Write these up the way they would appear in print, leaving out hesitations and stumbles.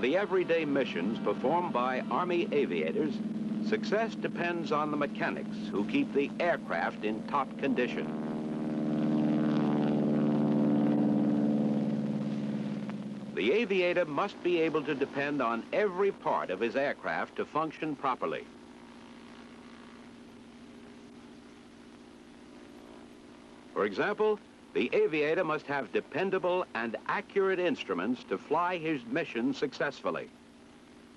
the everyday missions performed by Army aviators, success depends on the mechanics who keep the aircraft in top condition. The aviator must be able to depend on every part of his aircraft to function properly. For example, the aviator must have dependable and accurate instruments to fly his mission successfully.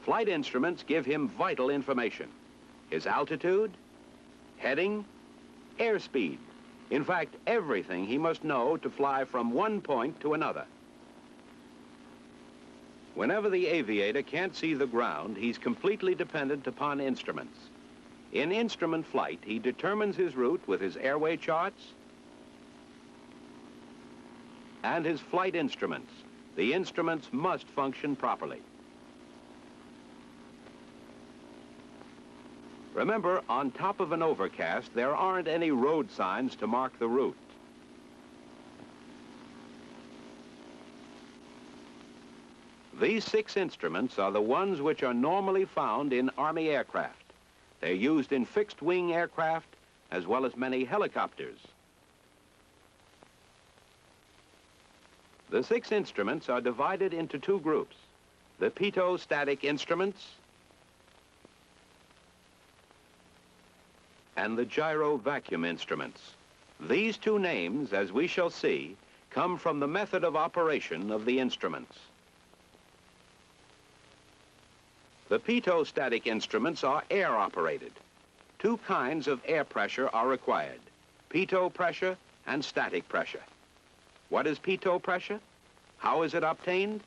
Flight instruments give him vital information: his altitude, heading, airspeed. In fact, everything he must know to fly from one point to another. Whenever the aviator can't see the ground, he's completely dependent upon instruments. In instrument flight, he determines his route with his airway charts and his flight instruments. The instruments must function properly. Remember, on top of an overcast, there aren't any road signs to mark the route. These 6 instruments are the ones which are normally found in Army aircraft. They're used in fixed-wing aircraft as well as many helicopters. The 6 instruments are divided into 2 groups: the pitot-static instruments and the gyro-vacuum instruments. These 2 names, as we shall see, come from the method of operation of the instruments. The pitot-static instruments are air-operated. 2 kinds of air pressure are required: pitot pressure and static pressure. What is pitot pressure? How is it obtained?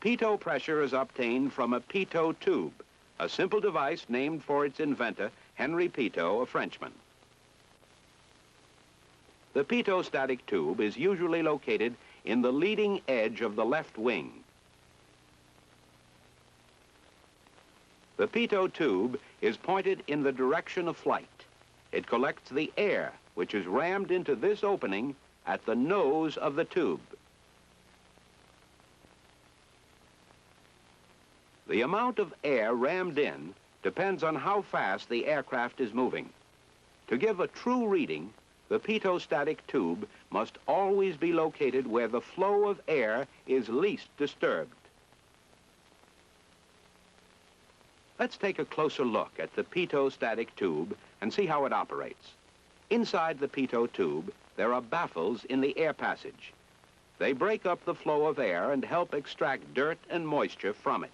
Pitot pressure is obtained from a pitot tube, a simple device named for its inventor, Henry Pitot, a Frenchman. The pitot-static tube is usually located in the leading edge of the left wing. The pitot tube is pointed in the direction of flight. It collects the air, which is rammed into this opening at the nose of the tube. The amount of air rammed in depends on how fast the aircraft is moving. To give a true reading, the pitot-static tube must always be located where the flow of air is least disturbed. Let's take a closer look at the pitot-static tube and see how it operates. Inside the pitot tube, there are baffles in the air passage. They break up the flow of air and help extract dirt and moisture from it.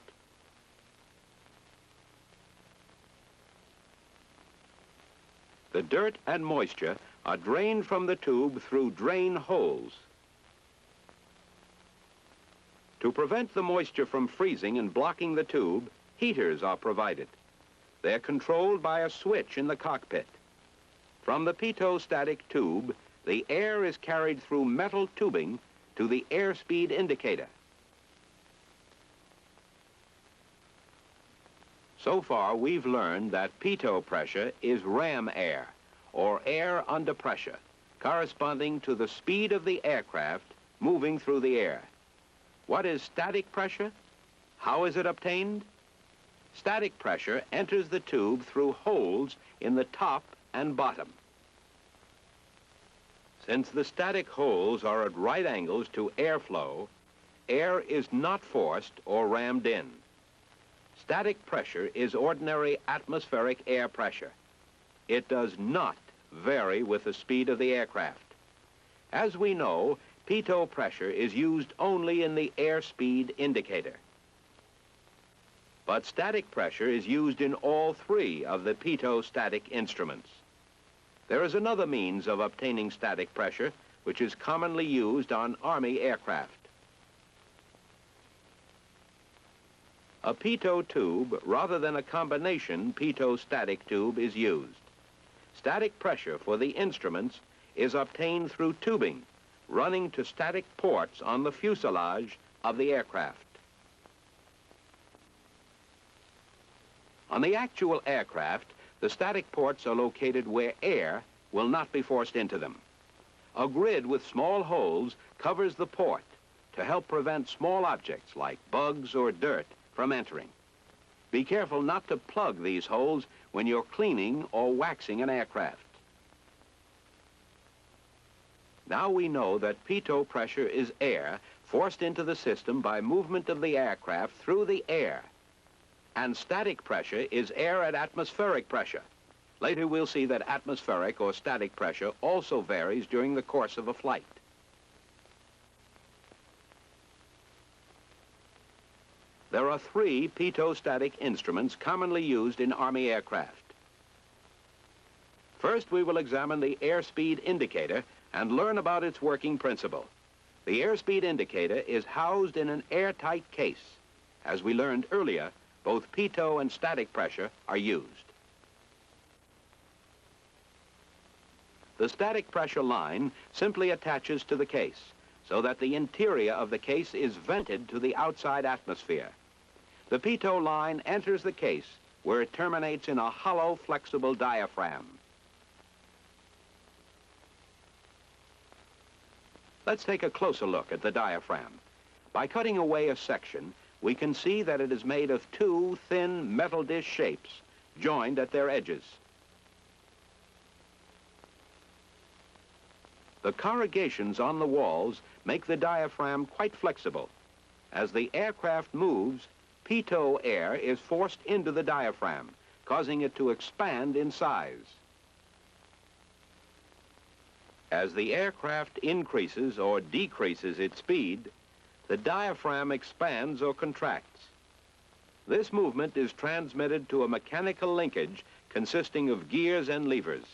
The dirt and moisture are drained from the tube through drain holes. To prevent the moisture from freezing and blocking the tube, heaters are provided. They're controlled by a switch in the cockpit. From the pitot-static tube, the air is carried through metal tubing to the airspeed indicator. So far, we've learned that pitot pressure is ram air, or air under pressure, corresponding to the speed of the aircraft moving through the air. What is static pressure? How is it obtained? Static pressure enters the tube through holes in the top and bottom. Since the static holes are at right angles to airflow, air is not forced or rammed in. Static pressure is ordinary atmospheric air pressure. It does not vary with the speed of the aircraft. As we know, pitot pressure is used only in the airspeed indicator. But static pressure is used in all 3 of the pitot-static instruments. There is another means of obtaining static pressure, which is commonly used on Army aircraft. A pitot tube, rather than a combination pitot-static tube, is used. Static pressure for the instruments is obtained through tubing running to static ports on the fuselage of the aircraft. On the actual aircraft, the static ports are located where air will not be forced into them. A grid with small holes covers the port to help prevent small objects like bugs or dirt from entering. Be careful not to plug these holes when you're cleaning or waxing an aircraft. Now we know that pitot pressure is air forced into the system by movement of the aircraft through the air, and static pressure is air at atmospheric pressure. Later we'll see that atmospheric or static pressure also varies during the course of a flight. There are 3 pitot-static instruments commonly used in Army aircraft. First, we will examine the airspeed indicator and learn about its working principle. The airspeed indicator is housed in an airtight case. As we learned earlier, both pitot and static pressure are used. The static pressure line simply attaches to the case so that the interior of the case is vented to the outside atmosphere. The pitot line enters the case where it terminates in a hollow, flexible diaphragm. Let's take a closer look at the diaphragm. By cutting away a section, we can see that it is made of 2 thin metal dish shapes, joined at their edges. The corrugations on the walls make the diaphragm quite flexible. As the aircraft moves, pitot air is forced into the diaphragm, causing it to expand in size. As the aircraft increases or decreases its speed, the diaphragm expands or contracts. This movement is transmitted to a mechanical linkage consisting of gears and levers.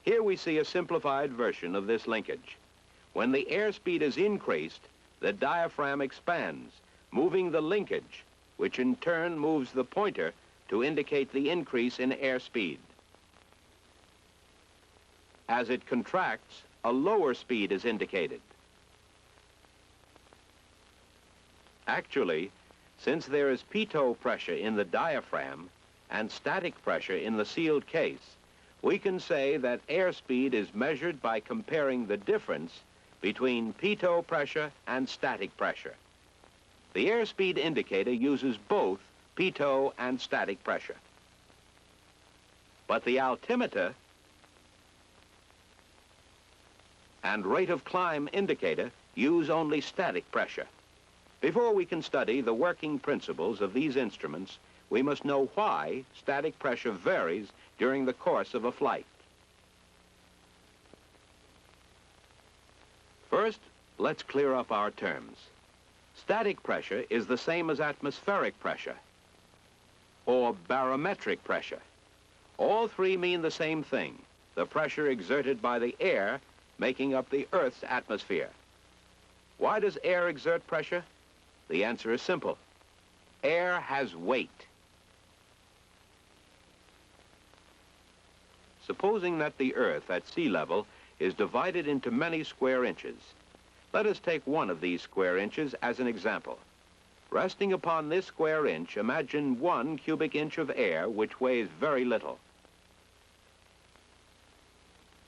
Here we see a simplified version of this linkage. When the airspeed is increased, the diaphragm expands, moving the linkage, which in turn moves the pointer to indicate the increase in airspeed. As it contracts, a lower speed is indicated. Actually, since there is pitot pressure in the diaphragm and static pressure in the sealed case, we can say that airspeed is measured by comparing the difference between pitot pressure and static pressure. The airspeed indicator uses both pitot and static pressure. But the altimeter and rate of climb indicator use only static pressure. Before we can study the working principles of these instruments, we must know why static pressure varies during the course of a flight. First, let's clear up our terms. Static pressure is the same as atmospheric pressure or barometric pressure. All 3 mean the same thing, the pressure exerted by the air making up the Earth's atmosphere. Why does air exert pressure? The answer is simple. Air has weight. Supposing that the Earth at sea level is divided into many square inches. Let us take one of these square inches as an example. Resting upon this square inch, imagine 1 cubic inch of air which weighs very little.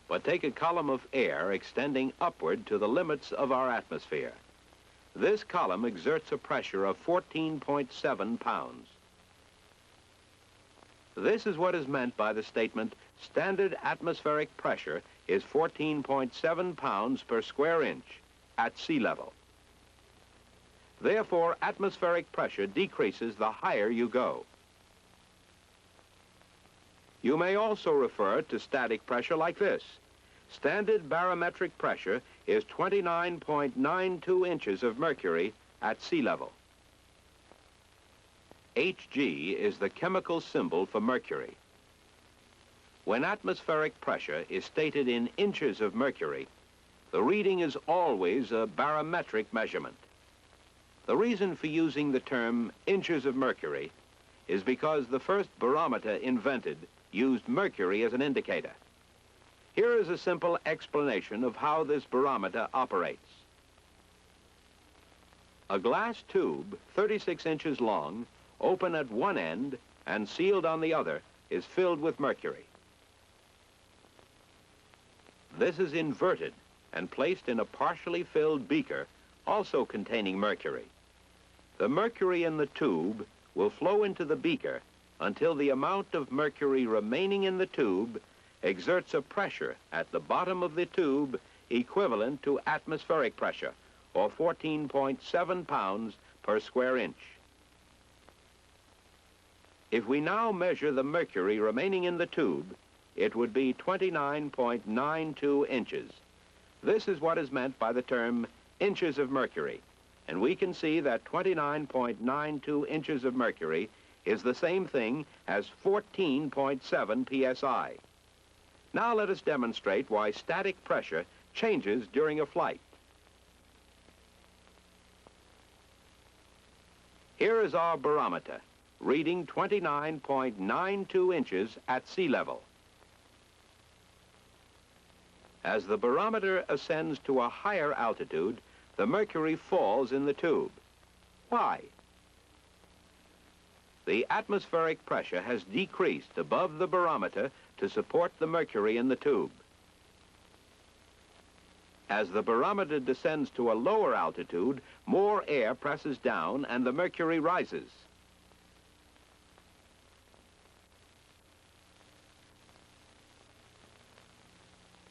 But take a column of air extending upward to the limits of our atmosphere. This column exerts a pressure of 14.7 pounds. This is what is meant by the statement, standard atmospheric pressure is 14.7 pounds per square inch at sea level. Therefore, atmospheric pressure decreases the higher you go. You may also refer to static pressure like this. Standard barometric pressure is 29.92 inches of mercury at sea level. Hg is the chemical symbol for mercury. When atmospheric pressure is stated in inches of mercury, the reading is always a barometric measurement. The reason for using the term inches of mercury is because the first barometer invented used mercury as an indicator. Here is a simple explanation of how this barometer operates. A glass tube, 36 inches long, open at one end and sealed on the other, is filled with mercury. This is inverted and placed in a partially filled beaker, also containing mercury. The mercury in the tube will flow into the beaker until the amount of mercury remaining in the tube exerts a pressure at the bottom of the tube equivalent to atmospheric pressure, or 14.7 pounds per square inch. If we now measure the mercury remaining in the tube, it would be 29.92 inches. This is what is meant by the term inches of mercury, and we can see that 29.92 inches of mercury is the same thing as 14.7 psi. Now let us demonstrate why static pressure changes during a flight. Here is our barometer, reading 29.92 inches at sea level. As the barometer ascends to a higher altitude, the mercury falls in the tube. Why? The atmospheric pressure has decreased above the barometer to support the mercury in the tube. As the barometer descends to a lower altitude, more air presses down and the mercury rises.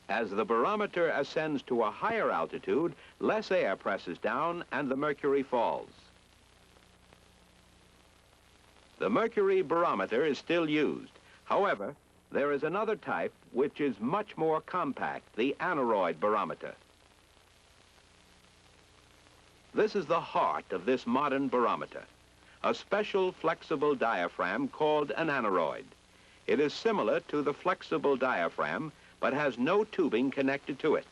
As the barometer ascends to a higher altitude, less air presses down and the mercury falls. The mercury barometer is still used. However, there is another type which is much more compact, the aneroid barometer. This is the heart of this modern barometer, a special flexible diaphragm called an aneroid. It is similar to the flexible diaphragm, but has no tubing connected to it.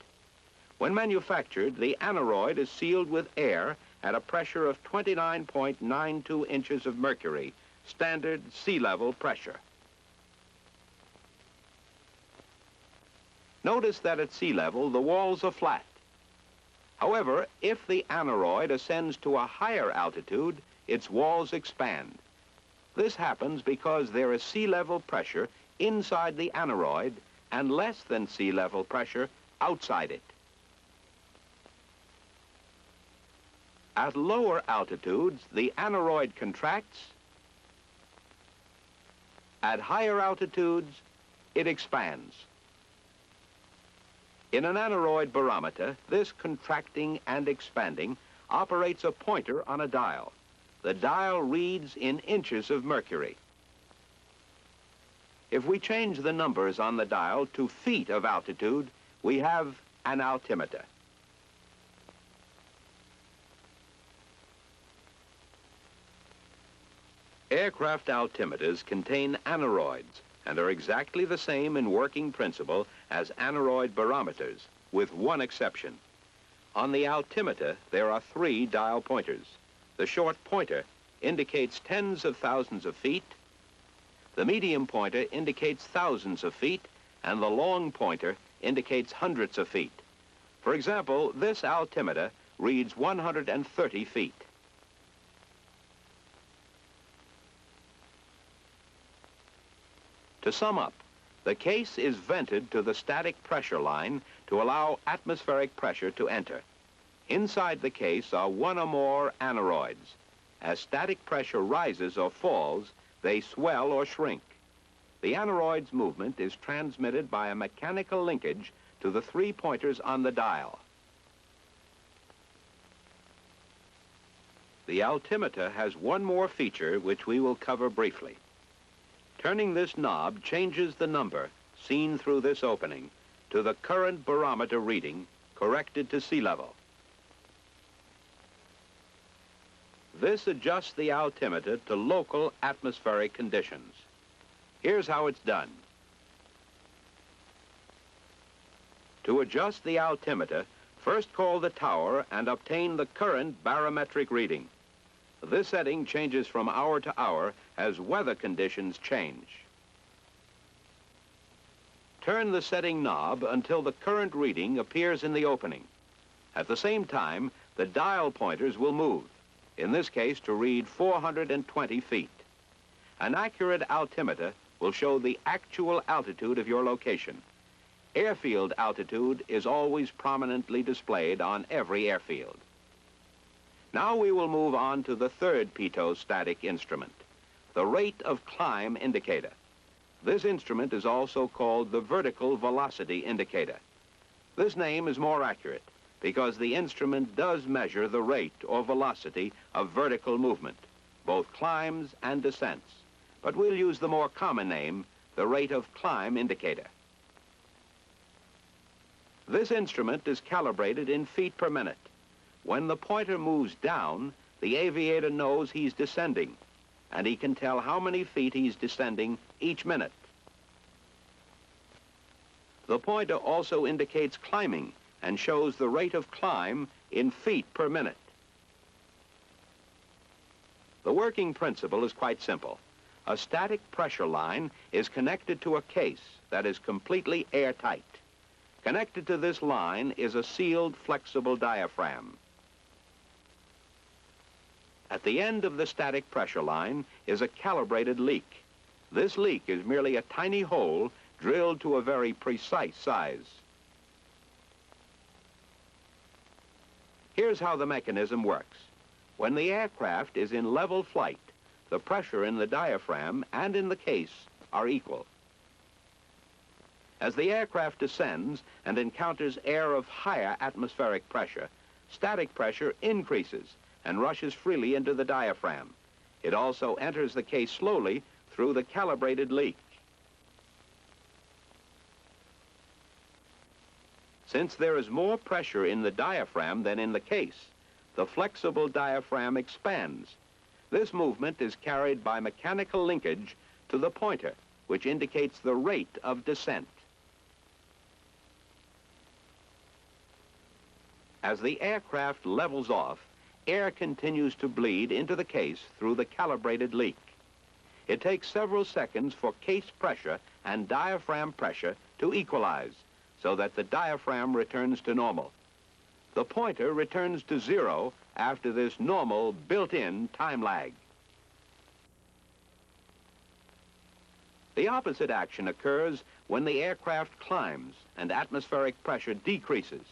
When manufactured, the aneroid is sealed with air at a pressure of 29.92 inches of mercury, standard sea level pressure. Notice that at sea level, the walls are flat. However, if the aneroid ascends to a higher altitude, its walls expand. This happens because there is sea level pressure inside the aneroid and less than sea level pressure outside it. At lower altitudes, the aneroid contracts. At higher altitudes, it expands. In an aneroid barometer, this contracting and expanding operates a pointer on a dial. The dial reads in inches of mercury. If we change the numbers on the dial to feet of altitude, we have an altimeter. Aircraft altimeters contain aneroids and are exactly the same in working principle as aneroid barometers, with one exception. On the altimeter, there are 3 dial pointers. The short pointer indicates tens of thousands of feet, the medium pointer indicates thousands of feet, and the long pointer indicates hundreds of feet. For example, this altimeter reads 130 feet. To sum up, the case is vented to the static pressure line to allow atmospheric pressure to enter. Inside the case are 1 or more aneroids. As static pressure rises or falls, they swell or shrink. The aneroid's movement is transmitted by a mechanical linkage to the 3 pointers on the dial. The altimeter has one more feature which we will cover briefly. Turning this knob changes the number, seen through this opening, to the current barometer reading, corrected to sea level. This adjusts the altimeter to local atmospheric conditions. Here's how it's done. To adjust the altimeter, first call the tower and obtain the current barometric reading. This setting changes from hour to hour as weather conditions change. Turn the setting knob until the current reading appears in the opening. At the same time, the dial pointers will move, in this case to read 420 feet. An accurate altimeter will show the actual altitude of your location. Airfield altitude is always prominently displayed on every airfield. Now we will move on to the third pitot static instrument, the rate of climb indicator. This instrument is also called the vertical velocity indicator. This name is more accurate because the instrument does measure the rate or velocity of vertical movement, both climbs and descents, but we'll use the more common name, the rate of climb indicator. This instrument is calibrated in feet per minute. When the pointer moves down, the aviator knows he's descending, and he can tell how many feet he's descending each minute. The pointer also indicates climbing and shows the rate of climb in feet per minute. The working principle is quite simple. A static pressure line is connected to a case that is completely airtight. Connected to this line is a sealed, flexible diaphragm. At the end of the static pressure line is a calibrated leak. This leak is merely a tiny hole drilled to a very precise size. Here's how the mechanism works. When the aircraft is in level flight, the pressure in the diaphragm and in the case are equal. As the aircraft descends and encounters air of higher atmospheric pressure, static pressure increases and rushes freely into the diaphragm. It also enters the case slowly through the calibrated leak. Since there is more pressure in the diaphragm than in the case, the flexible diaphragm expands. This movement is carried by mechanical linkage to the pointer, which indicates the rate of descent. As the aircraft levels off, air continues to bleed into the case through the calibrated leak. It takes several seconds for case pressure and diaphragm pressure to equalize, so that the diaphragm returns to normal. The pointer returns to zero after this normal built-in time lag. The opposite action occurs when the aircraft climbs and atmospheric pressure decreases.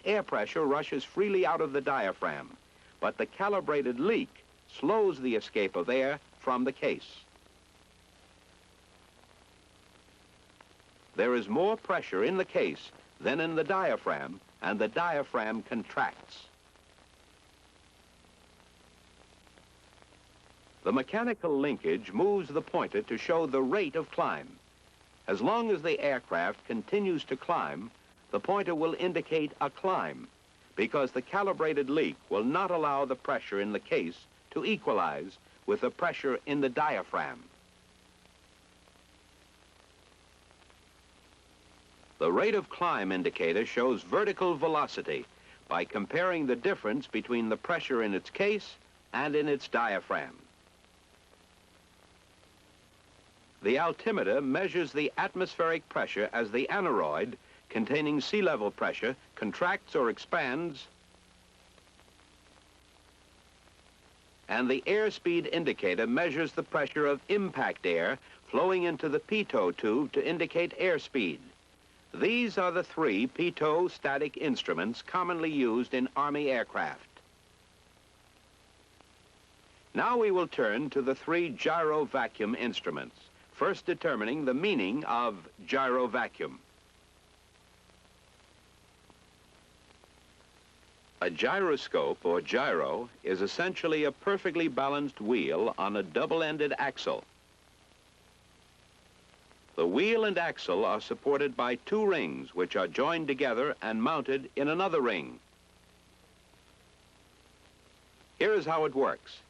Air pressure rushes freely out of the diaphragm, but the calibrated leak slows the escape of air from the case. There is more pressure in the case than in the diaphragm, and the diaphragm contracts. The mechanical linkage moves the pointer to show the rate of climb. As long as the aircraft continues to climb, the pointer will indicate a climb, because the calibrated leak will not allow the pressure in the case to equalize with the pressure in the diaphragm. The rate of climb indicator shows vertical velocity by comparing the difference between the pressure in its case and in its diaphragm. The altimeter measures the atmospheric pressure as the aneroid, containing sea level pressure, contracts or expands, and the airspeed indicator measures the pressure of impact air flowing into the pitot tube to indicate airspeed. These are the three pitot static instruments commonly used in Army aircraft. Now we will turn to the three gyro vacuum instruments, first determining the meaning of gyro vacuum. A gyroscope, or gyro, is essentially a perfectly balanced wheel on a double-ended axle. The wheel and axle are supported by two rings, which are joined together and mounted in another ring. Here is how it works.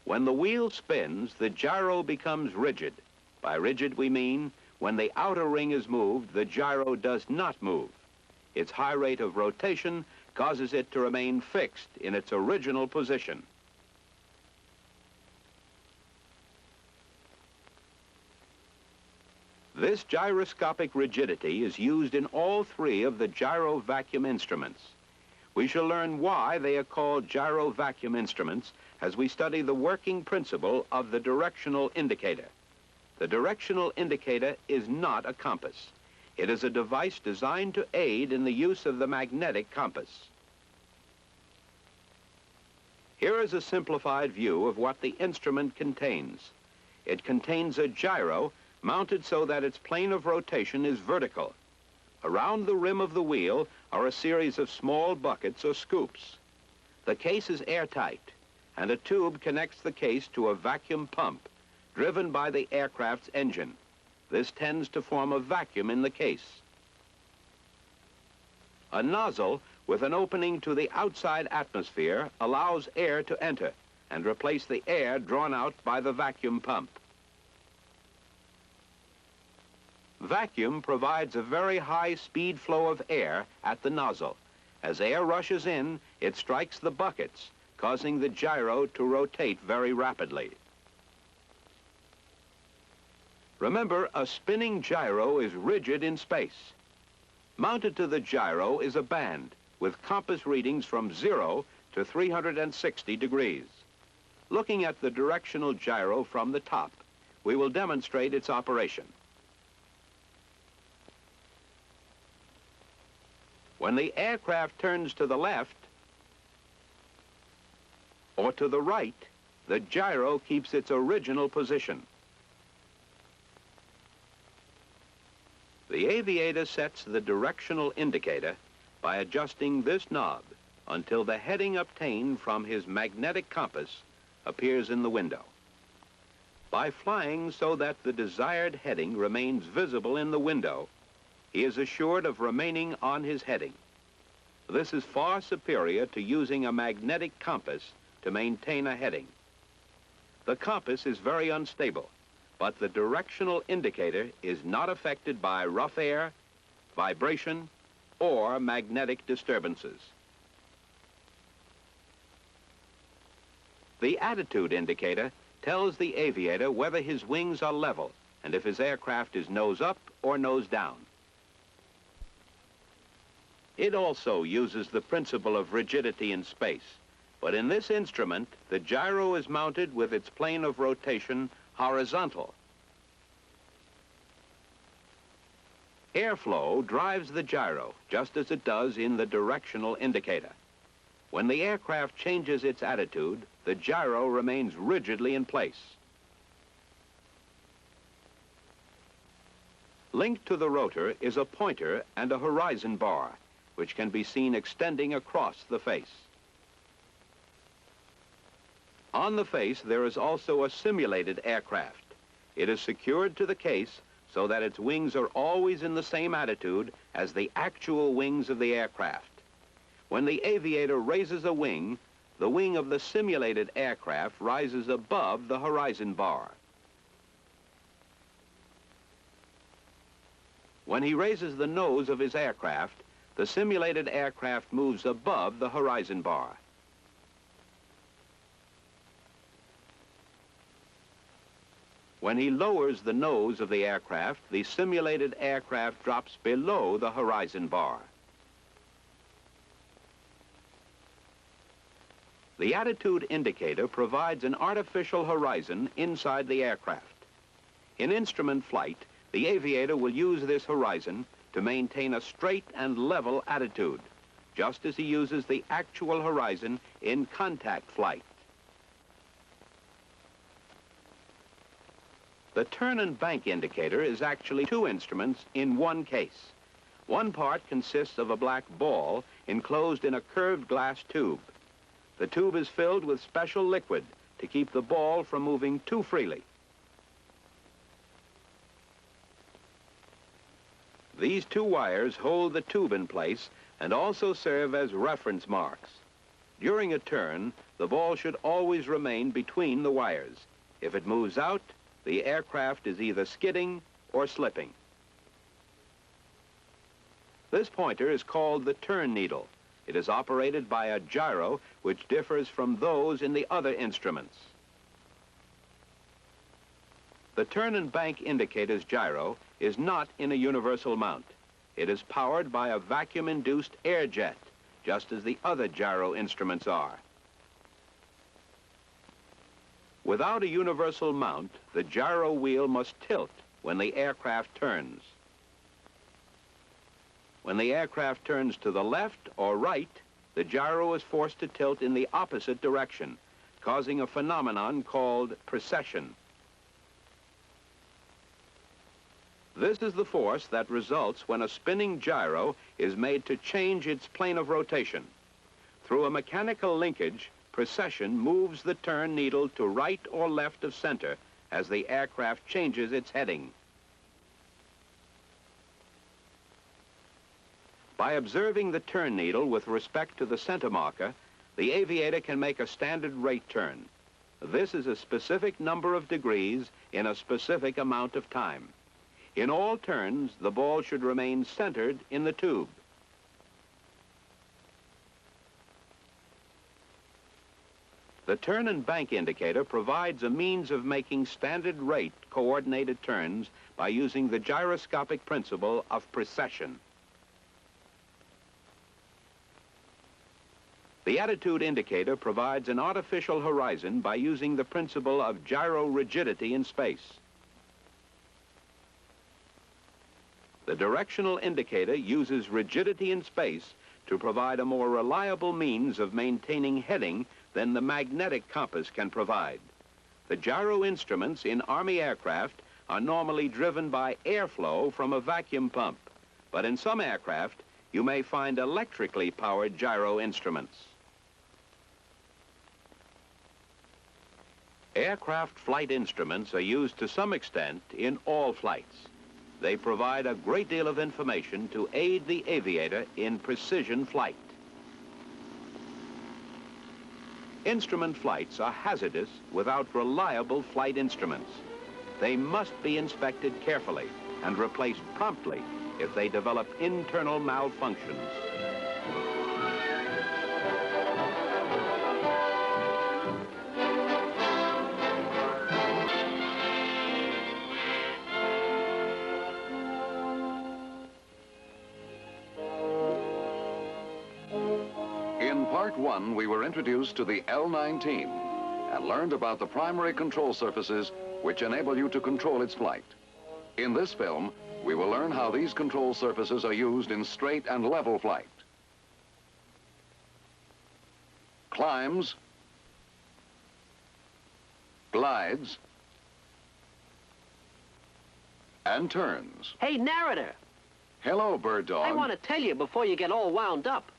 When the wheel spins, the gyro becomes rigid. By rigid, we mean when the outer ring is moved, the gyro does not move. Its high rate of rotation causes it to remain fixed in its original position. This gyroscopic rigidity is used in all three of the gyro vacuum instruments. We shall learn why they are called gyro vacuum instruments as we study the working principle of the directional indicator. The directional indicator is not a compass. It is a device designed to aid in the use of the magnetic compass. Here is a simplified view of what the instrument contains. It contains a gyro mounted so that its plane of rotation is vertical. Around the rim of the wheel are a series of small buckets or scoops. The case is airtight, and a tube connects the case to a vacuum pump driven by the aircraft's engine. This tends to form a vacuum in the case. A nozzle with an opening to the outside atmosphere allows air to enter and replace the air drawn out by the vacuum pump. Vacuum provides a very high speed flow of air at the nozzle. As air rushes in, it strikes the buckets, causing the gyro to rotate very rapidly. Remember, a spinning gyro is rigid in space. Mounted to the gyro is a band with compass readings from 0 to 360 degrees. Looking at the directional gyro from the top, we will demonstrate its operation. When the aircraft turns to the left or to the right, the gyro keeps its original position. The aviator sets the directional indicator by adjusting this knob until the heading obtained from his magnetic compass appears in the window. By flying so that the desired heading remains visible in the window, he is assured of remaining on his heading. This is far superior to using a magnetic compass to maintain a heading. The compass is very unstable, but the directional indicator is not affected by rough air, vibration, or magnetic disturbances. The attitude indicator tells the aviator whether his wings are level and if his aircraft is nose up or nose down. It also uses the principle of rigidity in space, but in this instrument, the gyro is mounted with its plane of rotation horizontal. Airflow drives the gyro, just as it does in the directional indicator. When the aircraft changes its attitude, the gyro remains rigidly in place. Linked to the rotor is a pointer and a horizon bar, which can be seen extending across the face. On the face, there is also a simulated aircraft. It is secured to the case so that its wings are always in the same attitude as the actual wings of the aircraft. When the aviator raises a wing, the wing of the simulated aircraft rises above the horizon bar. When he raises the nose of his aircraft, the simulated aircraft moves above the horizon bar. When he lowers the nose of the aircraft, the simulated aircraft drops below the horizon bar. The attitude indicator provides an artificial horizon inside the aircraft. In instrument flight, the aviator will use this horizon to maintain a straight and level attitude, just as he uses the actual horizon in contact flight. The turn and bank indicator is actually two instruments in one case. One part consists of a black ball enclosed in a curved glass tube. The tube is filled with special liquid to keep the ball from moving too freely. These two wires hold the tube in place and also serve as reference marks. During a turn, the ball should always remain between the wires. If it moves out, the aircraft is either skidding or slipping. This pointer is called the turn needle. It is operated by a gyro which differs from those in the other instruments. The turn and bank indicator's gyro is not in a universal mount. It is powered by a vacuum-induced air jet, just as the other gyro instruments are. Without a universal mount, the gyro wheel must tilt when the aircraft turns. When the aircraft turns to the left or right, the gyro is forced to tilt in the opposite direction, causing a phenomenon called precession. This is the force that results when a spinning gyro is made to change its plane of rotation. Through a mechanical linkage, precession moves the turn needle to right or left of center as the aircraft changes its heading. By observing the turn needle with respect to the center marker, the aviator can make a standard rate turn. This is a specific number of degrees in a specific amount of time. In all turns, the ball should remain centered in the tube. The turn and bank indicator provides a means of making standard rate coordinated turns by using the gyroscopic principle of precession. The attitude indicator provides an artificial horizon by using the principle of gyro rigidity in space. The directional indicator uses rigidity in space to provide a more reliable means of maintaining heading than the magnetic compass can provide. The gyro instruments in Army aircraft are normally driven by airflow from a vacuum pump, but in some aircraft you may find electrically powered gyro instruments. Aircraft flight instruments are used to some extent in all flights. They provide a great deal of information to aid the aviator in precision flight. Instrument flights are hazardous without reliable flight instruments. They must be inspected carefully and replaced promptly if they develop internal malfunctions. In Part 1, we were introduced to the L-19 and learned about the primary control surfaces which enable you to control its flight. In this film, we will learn how these control surfaces are used in straight and level flight. Climbs, glides, and turns. Hey, narrator, Hello, Bird Dog. I want to tell you before you get all wound up.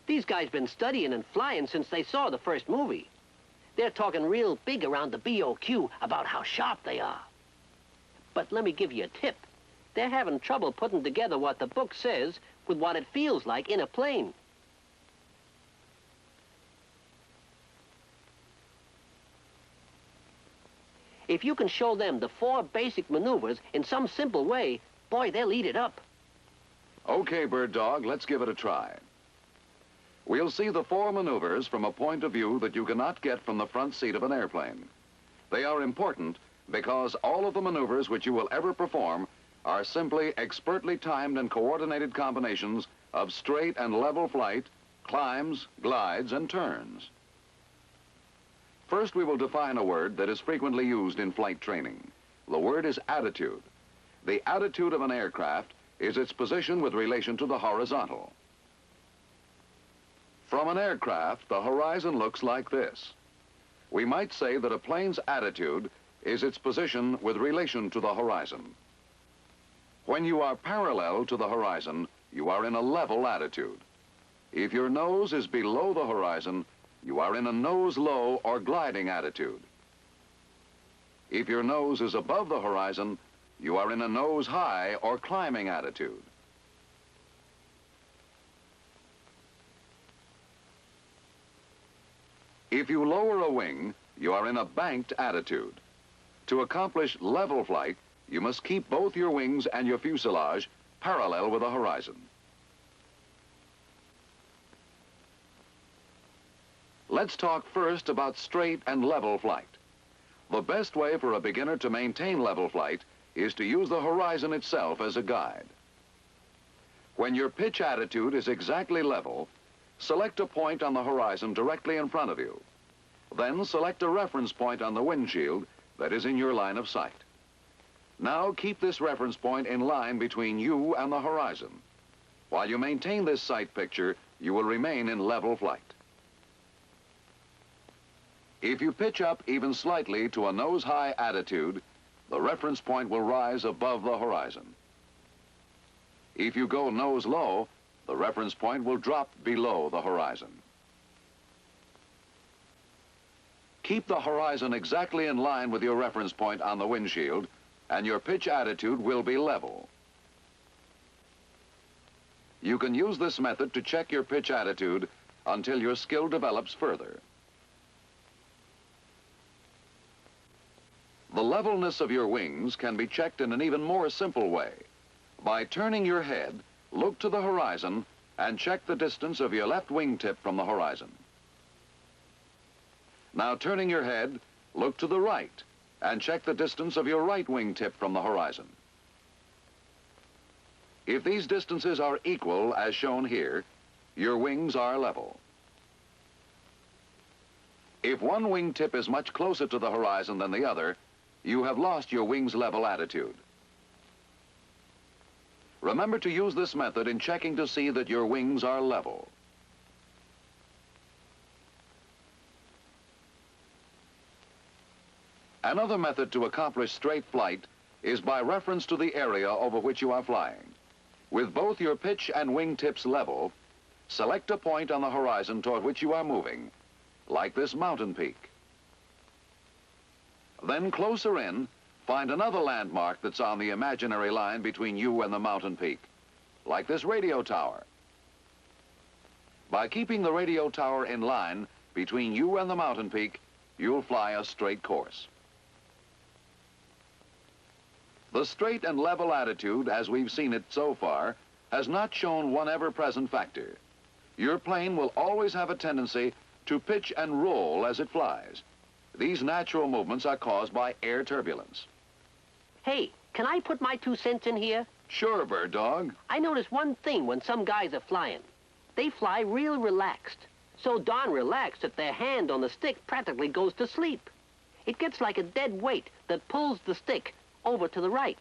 These guys been studying and flying since they saw the first movie. They're talking real big around the BOQ about how sharp they are. But let me give you a tip. They're having trouble putting together what the book says with what it feels like in a plane. If you can show them the 4 basic maneuvers in some simple way, boy, they'll eat it up. Okay, Bird Dog, let's give it a try. We'll see the 4 maneuvers from a point of view that you cannot get from the front seat of an airplane. They are important because all of the maneuvers which you will ever perform are simply expertly timed and coordinated combinations of straight and level flight, climbs, glides, and turns. First, we will define a word that is frequently used in flight training. The word is attitude. The attitude of an aircraft is its position with relation to the horizontal. From an aircraft, the horizon looks like this. We might say that a plane's attitude is its position with relation to the horizon. When you are parallel to the horizon, you are in a level attitude. If your nose is below the horizon, you are in a nose-low or gliding attitude. If your nose is above the horizon, you are in a nose-high or climbing attitude. If you lower a wing, you are in a banked attitude. To accomplish level flight, you must keep both your wings and your fuselage parallel with the horizon. Let's talk first about straight and level flight. The best way for a beginner to maintain level flight is to use the horizon itself as a guide. When your pitch attitude is exactly level, select a point on the horizon directly in front of you. Then select a reference point on the windshield that is in your line of sight. Now keep this reference point in line between you and the horizon. While you maintain this sight picture, you will remain in level flight. If you pitch up even slightly to a nose-high attitude, the reference point will rise above the horizon. If you go nose low, the reference point will drop below the horizon. Keep the horizon exactly in line with your reference point on the windshield, and your pitch attitude will be level. You can use this method to check your pitch attitude until your skill develops further. The levelness of your wings can be checked in an even more simple way. By turning your head, look to the horizon and check the distance of your left wingtip from the horizon. Now turning your head, look to the right and check the distance of your right wingtip from the horizon. If these distances are equal, as shown here, your wings are level. If one wingtip is much closer to the horizon than the other, you have lost your wings level attitude. Remember to use this method in checking to see that your wings are level. Another method to accomplish straight flight is by reference to the area over which you are flying. With both your pitch and wingtips level, select a point on the horizon toward which you are moving, like this mountain peak. Then closer in, find another landmark that's on the imaginary line between you and the mountain peak, like this radio tower. By keeping the radio tower in line between you and the mountain peak, you'll fly a straight course. The straight and level attitude, as we've seen it so far, has not shown one ever-present factor. Your plane will always have a tendency to pitch and roll as it flies. These natural movements are caused by air turbulence. Hey, can I put my 2 cents in here? Sure, Bird Dog. I notice one thing when some guys are flying. They fly real relaxed. So darn relaxed that their hand on the stick practically goes to sleep. It gets like a dead weight that pulls the stick over to the right.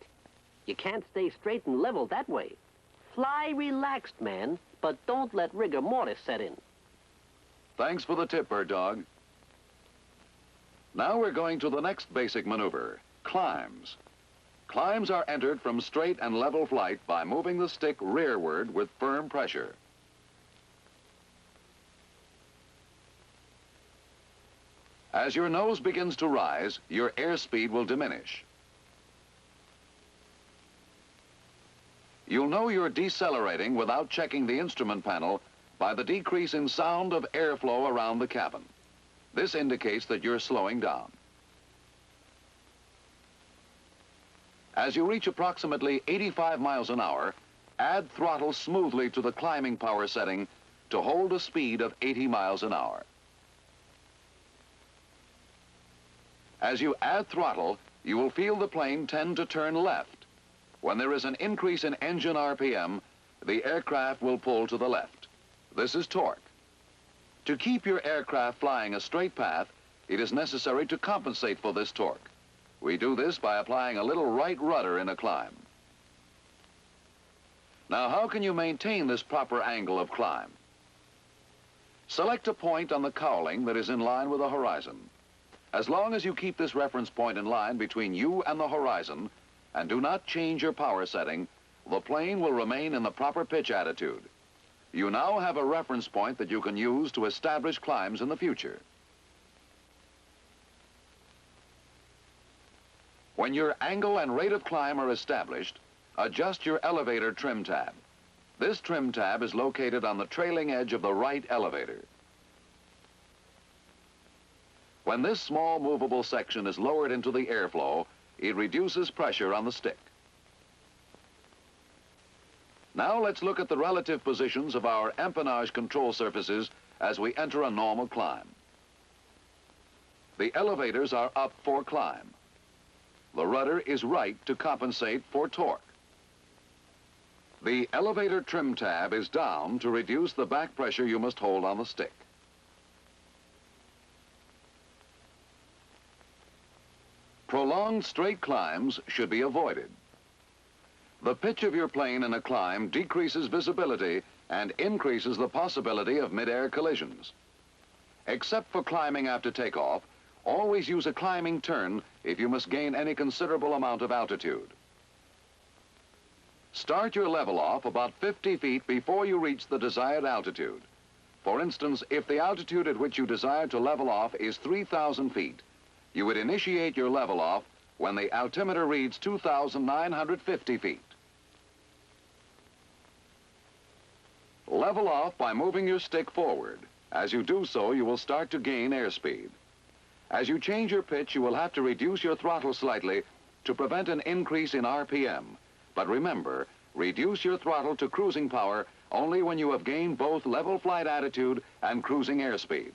You can't stay straight and level that way. Fly relaxed, man, but don't let rigor mortis set in. Thanks for the tip, Bird Dog. Now we're going to the next basic maneuver, climbs. Climbs are entered from straight and level flight by moving the stick rearward with firm pressure. As your nose begins to rise, your airspeed will diminish. You'll know you're decelerating without checking the instrument panel by the decrease in sound of airflow around the cabin. This indicates that you're slowing down. As you reach approximately 85 miles an hour, add throttle smoothly to the climbing power setting to hold a speed of 80 miles an hour. As you add throttle, you will feel the plane tend to turn left. When there is an increase in engine RPM, the aircraft will pull to the left. This is torque. To keep your aircraft flying a straight path, it is necessary to compensate for this torque. We do this by applying a little right rudder in a climb. Now, how can you maintain this proper angle of climb? Select a point on the cowling that is in line with the horizon. As long as you keep this reference point in line between you and the horizon, and do not change your power setting, the plane will remain in the proper pitch attitude. You now have a reference point that you can use to establish climbs in the future. When your angle and rate of climb are established, adjust your elevator trim tab. This trim tab is located on the trailing edge of the right elevator. When this small movable section is lowered into the airflow, it reduces pressure on the stick. Now let's look at the relative positions of our empennage control surfaces as we enter a normal climb. The elevators are up for climb. The rudder is right to compensate for torque. The elevator trim tab is down to reduce the back pressure you must hold on the stick. Prolonged straight climbs should be avoided. The pitch of your plane in a climb decreases visibility and increases the possibility of mid-air collisions. Except for climbing after takeoff, always use a climbing turn if you must gain any considerable amount of altitude. Start your level off about 50 feet before you reach the desired altitude. For instance, if the altitude at which you desire to level off is 3,000 feet, you would initiate your level off when the altimeter reads 2,950 feet. Level off by moving your stick forward. As you do so, you will start to gain airspeed. As you change your pitch, you will have to reduce your throttle slightly to prevent an increase in RPM. But remember, reduce your throttle to cruising power only when you have gained both level flight attitude and cruising airspeed.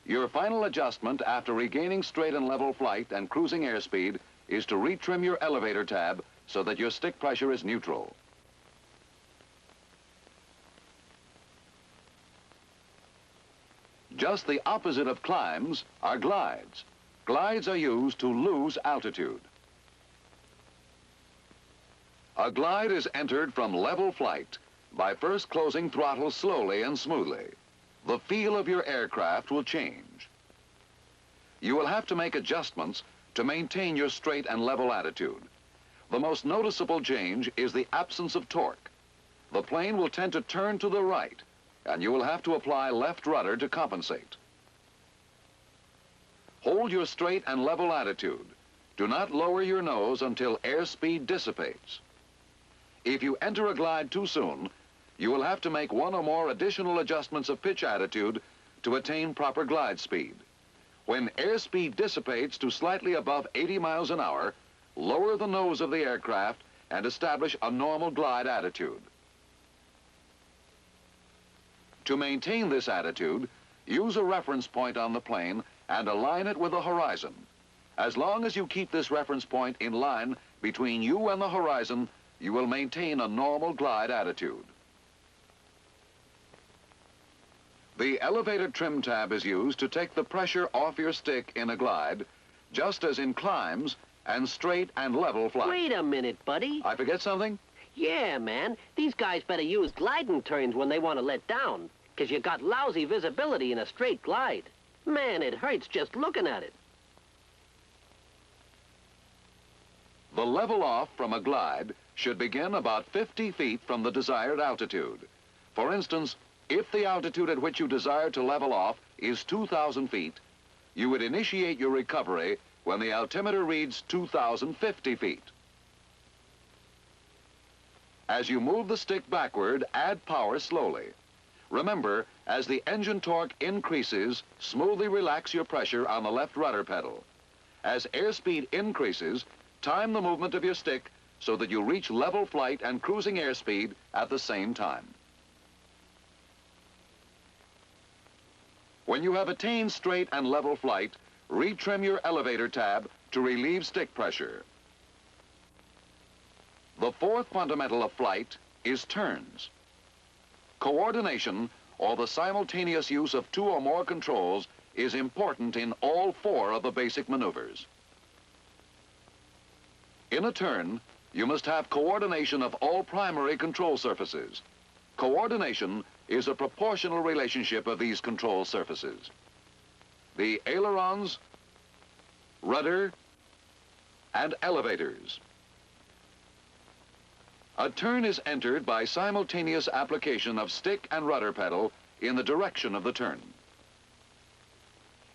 Your final adjustment after regaining straight and level flight and cruising airspeed is to retrim your elevator tab so that your stick pressure is neutral. Just the opposite of climbs are glides. Glides are used to lose altitude. A glide is entered from level flight by first closing throttle slowly and smoothly. The feel of your aircraft will change. You will have to make adjustments to maintain your straight and level attitude. The most noticeable change is the absence of torque. The plane will tend to turn to the right, and you will have to apply left rudder to compensate. Hold your straight and level attitude. Do not lower your nose until airspeed dissipates. If you enter a glide too soon, you will have to make one or more additional adjustments of pitch attitude to attain proper glide speed. When airspeed dissipates to slightly above 80 miles an hour, lower the nose of the aircraft and establish a normal glide attitude. To maintain this attitude, use a reference point on the plane and align it with the horizon. As long as you keep this reference point in line between you and the horizon, you will maintain a normal glide attitude. The elevator trim tab is used to take the pressure off your stick in a glide, just as in climbs and straight and level flight. Wait a minute, buddy. I forget something? Yeah, man. These guys better use gliding turns when they want to let down, because you got lousy visibility in a straight glide. Man, it hurts just looking at it. The level off from a glide should begin about 50 feet from the desired altitude. For instance, if the altitude at which you desire to level off is 2,000 feet, you would initiate your recovery when the altimeter reads 2,050 feet. As you move the stick backward, add power slowly. Remember, as the engine torque increases, smoothly relax your pressure on the left rudder pedal. As airspeed increases, time the movement of your stick so that you reach level flight and cruising airspeed at the same time. When you have attained straight and level flight, retrim your elevator tab to relieve stick pressure. The fourth fundamental of flight is turns. Coordination, or the simultaneous use of two or more controls, is important in all four of the basic maneuvers. In a turn, you must have coordination of all primary control surfaces. Coordination is a proportional relationship of these control surfaces. The ailerons, rudder, and elevators. A turn is entered by simultaneous application of stick and rudder pedal in the direction of the turn.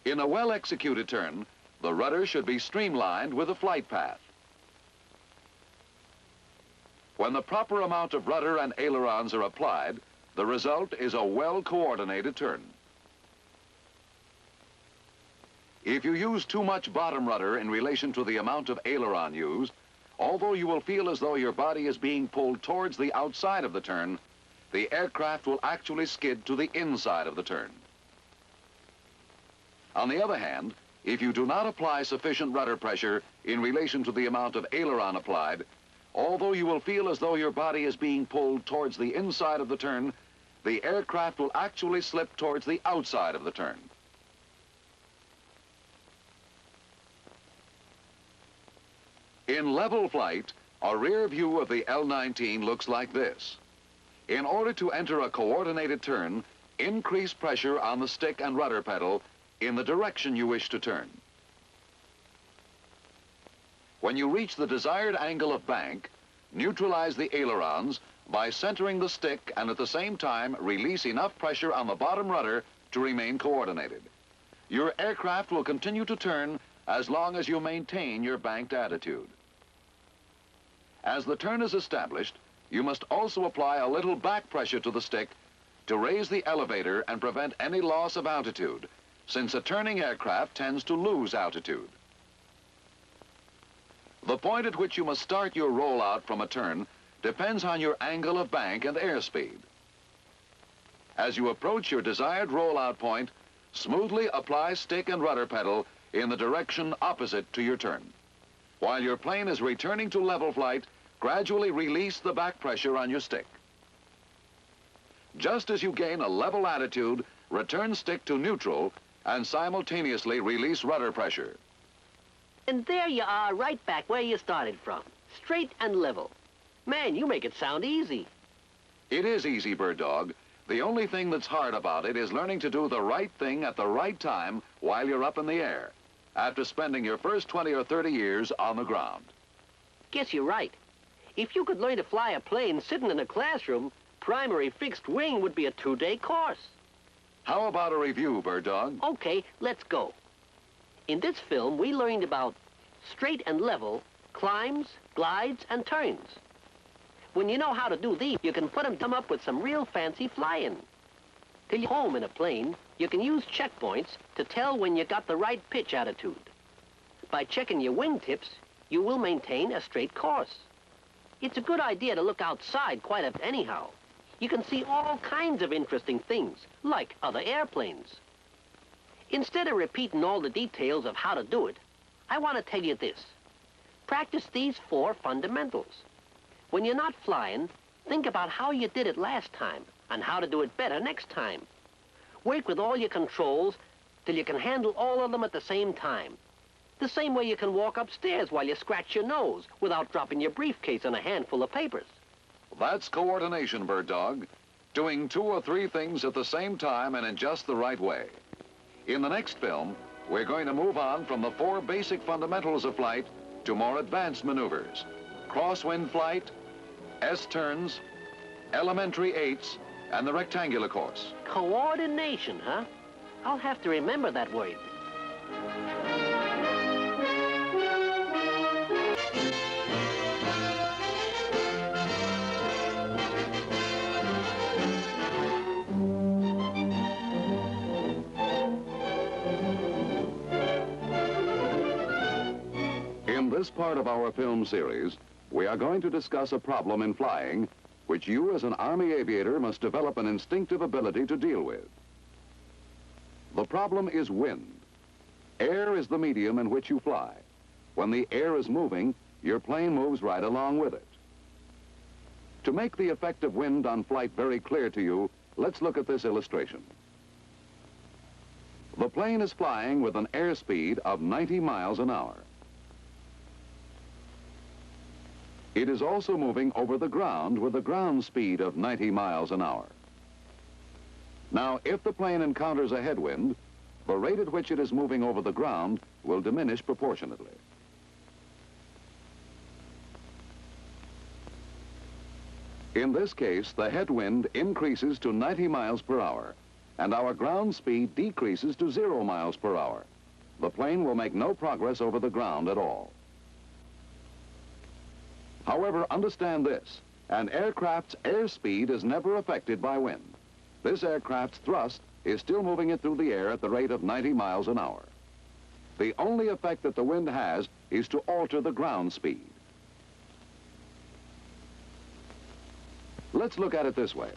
In a well-executed turn, the rudder should be streamlined with the flight path. When the proper amount of rudder and ailerons are applied, the result is a well-coordinated turn. If you use too much bottom rudder in relation to the amount of aileron used, although you will feel as though your body is being pulled towards the outside of the turn, the aircraft will actually skid to the inside of the turn. On the other hand, if you do not apply sufficient rudder pressure in relation to the amount of aileron applied, although you will feel as though your body is being pulled towards the inside of the turn, the aircraft will actually slip towards the outside of the turn. In level flight, A rear view of the L-19 looks like this. In order to enter a coordinated turn, increase pressure on the stick and rudder pedal in the direction you wish to turn. When you reach the desired angle of bank, neutralize the ailerons by centering the stick and at the same time release enough pressure on the bottom rudder to remain coordinated. Your aircraft will continue to turn as long as you maintain your banked attitude. As the turn is established, you must also apply a little back pressure to the stick to raise the elevator and prevent any loss of altitude, since a turning aircraft tends to lose altitude. The point at which you must start your rollout from a turn depends on your angle of bank and airspeed. As you approach your desired rollout point, smoothly apply stick and rudder pedal in the direction opposite to your turn. While your plane is returning to level flight, gradually release the back pressure on your stick. Just as you gain a level attitude, return stick to neutral and simultaneously release rudder pressure. And there you are, right back where you started from. Straight and level. Man, you make it sound easy. It is easy, Bird Dog. The only thing that's hard about it is learning to do the right thing at the right time while you're up in the air, after spending your first 20 or 30 years on the ground. Guess you're right. If you could learn to fly a plane sitting in a classroom, primary fixed wing would be a 2-day course. How about a review, Bird Dog? Okay, let's go. In this film, we learned about straight and level, climbs, glides, and turns. When you know how to do these, you can put them up with some real fancy flying. Till you're home in a plane, you can use checkpoints to tell when you got the right pitch attitude. By checking your wingtips, you will maintain a straight course. It's a good idea to look outside quite a bit anyhow. You can see all kinds of interesting things, like other airplanes. Instead of repeating all the details of how to do it, I want to tell you this. Practice these 4 fundamentals. When you're not flying, think about how you did it last time and how to do it better next time. Work with all your controls till you can handle all of them at the same time. The same way you can walk upstairs while you scratch your nose without dropping your briefcase on a handful of papers. That's coordination, Bird Dog. Doing 2 or 3 things at the same time and in just the right way. In the next film, we're going to move on from the 4 basic fundamentals of flight to more advanced maneuvers. Crosswind flight, S-turns, elementary 8s, and the rectangular course. Coordination, huh? I'll have to remember that word. In this part of our film series, we are going to discuss a problem in flying which you as an Army aviator must develop an instinctive ability to deal with. The problem is wind. Air is the medium in which you fly. When the air is moving, your plane moves right along with it. To make the effect of wind on flight very clear to you, let's look at this illustration. The plane is flying with an airspeed of 90 miles an hour. It is also moving over the ground with a ground speed of 90 miles an hour. Now, if the plane encounters a headwind, the rate at which it is moving over the ground will diminish proportionately. In this case, the headwind increases to 90 miles per hour, and our ground speed decreases to 0 miles per hour. The plane will make no progress over the ground at all. However, understand this, an aircraft's airspeed is never affected by wind. This aircraft's thrust is still moving it through the air at the rate of 90 miles an hour. The only effect that the wind has is to alter the ground speed. Let's look at it this way.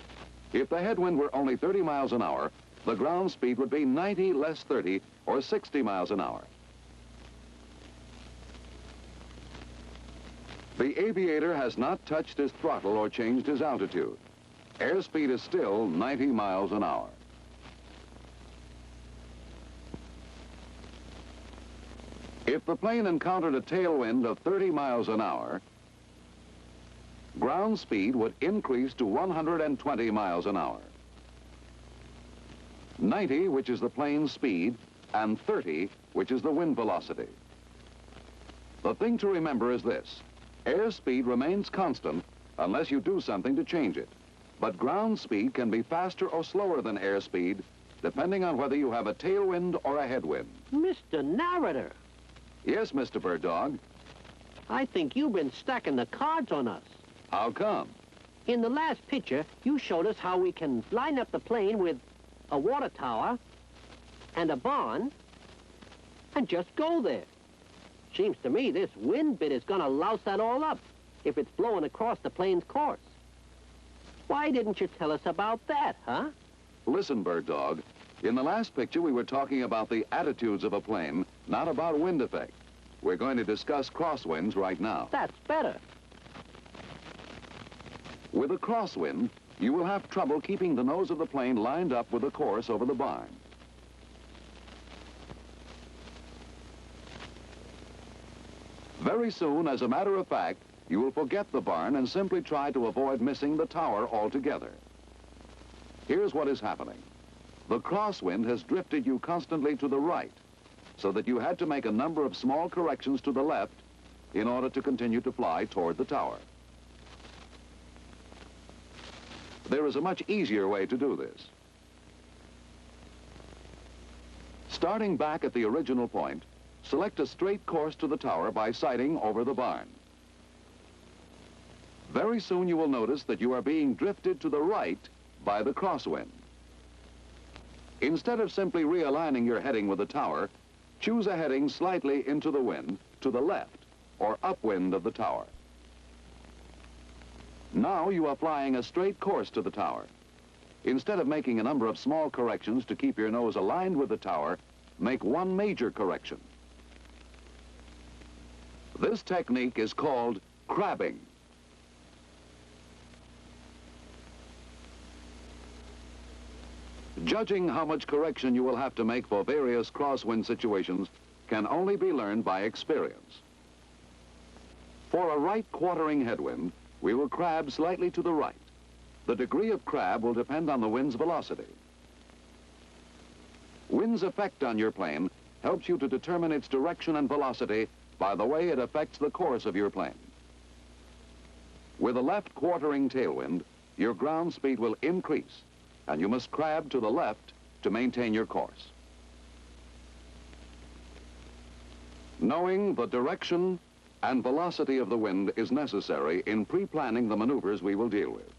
If the headwind were only 30 miles an hour, the ground speed would be 90 less 30, or 60 miles an hour. The aviator has not touched his throttle or changed his altitude. Airspeed is still 90 miles an hour. If the plane encountered a tailwind of 30 miles an hour, Ground speed would increase to 120 miles an hour. 90, which is the plane's speed, and 30, which is the wind velocity. The thing to remember is this: airspeed remains constant unless you do something to change it. But ground speed can be faster or slower than airspeed, depending on whether you have a tailwind or a headwind. Mr. Narrator, Yes, Mr. Bird Dog. I think you've been stacking the cards on us. How come? In the last picture, you showed us how we can line up the plane with a water tower and a barn and just go there. Seems to me this wind bit is gonna louse that all up if it's blowing across the plane's course. Why didn't you tell us about that, huh? Listen, Bird Dog. In the last picture, we were talking about the attitudes of a plane, not about wind effect. We're going to discuss crosswinds right now. That's better. With a crosswind, you will have trouble keeping the nose of the plane lined up with the course over the barn. Very soon, as a matter of fact, you will forget the barn and simply try to avoid missing the tower altogether. Here's what is happening. The crosswind has drifted you constantly to the right, so that you had to make a number of small corrections to the left in order to continue to fly toward the tower. There is a much easier way to do this. Starting back at the original point, select a straight course to the tower by sighting over the barn. Very soon you will notice that you are being drifted to the right by the crosswind. Instead of simply realigning your heading with the tower, choose a heading slightly into the wind, to the left, or upwind of the tower. Now you are flying a straight course to the tower. Instead of making a number of small corrections to keep your nose aligned with the tower, make one major correction. This technique is called crabbing. Judging how much correction you will have to make for various crosswind situations can only be learned by experience. For a right quartering headwind, we will crab slightly to the right. The degree of crab will depend on the wind's velocity. Wind's effect on your plane helps you to determine its direction and velocity by the way it affects the course of your plane. With a left quartering tailwind, your ground speed will increase, and you must crab to the left to maintain your course. Knowing the direction and velocity of the wind is necessary in pre-planning the maneuvers we will deal with.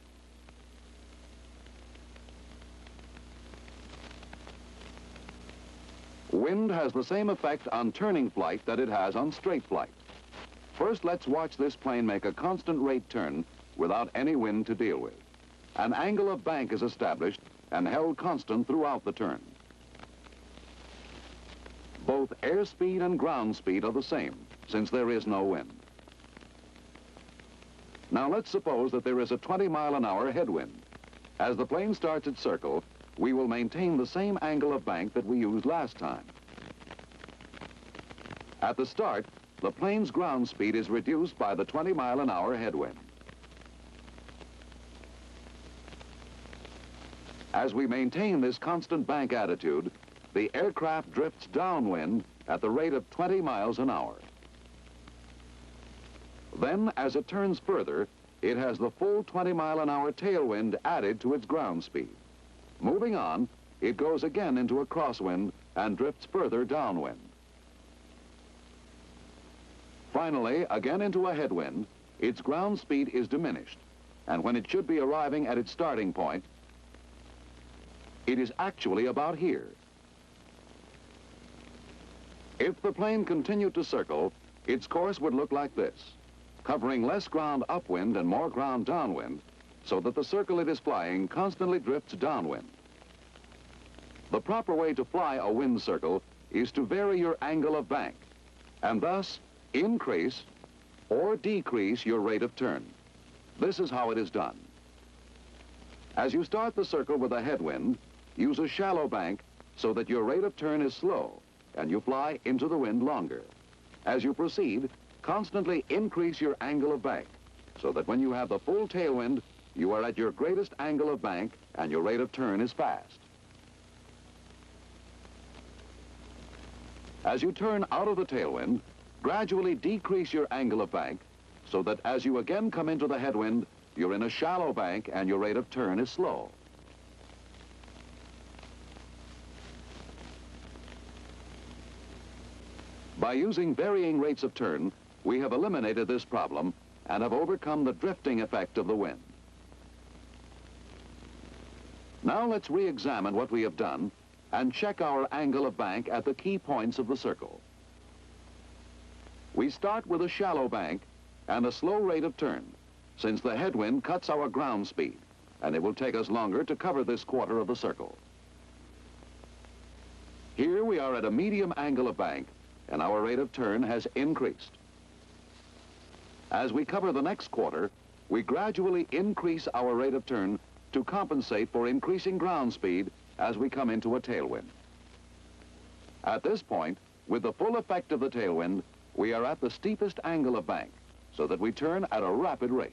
Wind has the same effect on turning flight that it has on straight flight. First, let's watch this plane make a constant rate turn without any wind to deal with. An angle of bank is established and held constant throughout the turn. Both airspeed and ground speed are the same, since there is no wind. Now let's suppose that there is a 20-mile-an-hour headwind. As the plane starts its circle, we will maintain the same angle of bank that we used last time. At the start, the plane's ground speed is reduced by the 20-mile-an-hour headwind. As we maintain this constant bank attitude, the aircraft drifts downwind at the rate of 20 miles an hour. Then, as it turns further, it has the full 20-mile-an-hour tailwind added to its ground speed. Moving on, it goes again into a crosswind and drifts further downwind. Finally, again into a headwind, its ground speed is diminished, and when it should be arriving at its starting point, it is actually about here. If the plane continued to circle, its course would look like this, covering less ground upwind and more ground downwind, so that the circle it is flying constantly drifts downwind. The proper way to fly a wind circle is to vary your angle of bank, and thus increase or decrease your rate of turn. This is how it is done. As you start the circle with a headwind, use a shallow bank so that your rate of turn is slow and you fly into the wind longer. As you proceed, constantly increase your angle of bank so that when you have the full tailwind, you are at your greatest angle of bank and your rate of turn is fast. As you turn out of the tailwind, gradually decrease your angle of bank so that as you again come into the headwind, you're in a shallow bank and your rate of turn is slow. By using varying rates of turn, we have eliminated this problem and have overcome the drifting effect of the wind. Now let's re-examine what we have done and check our angle of bank at the key points of the circle. We start with a shallow bank and a slow rate of turn, since the headwind cuts our ground speed, and it will take us longer to cover this quarter of the circle. Here we are at a medium angle of bank, and our rate of turn has increased. As we cover the next quarter, we gradually increase our rate of turn to compensate for increasing ground speed as we come into a tailwind. At this point, with the full effect of the tailwind, we are at the steepest angle of bank, so that we turn at a rapid rate.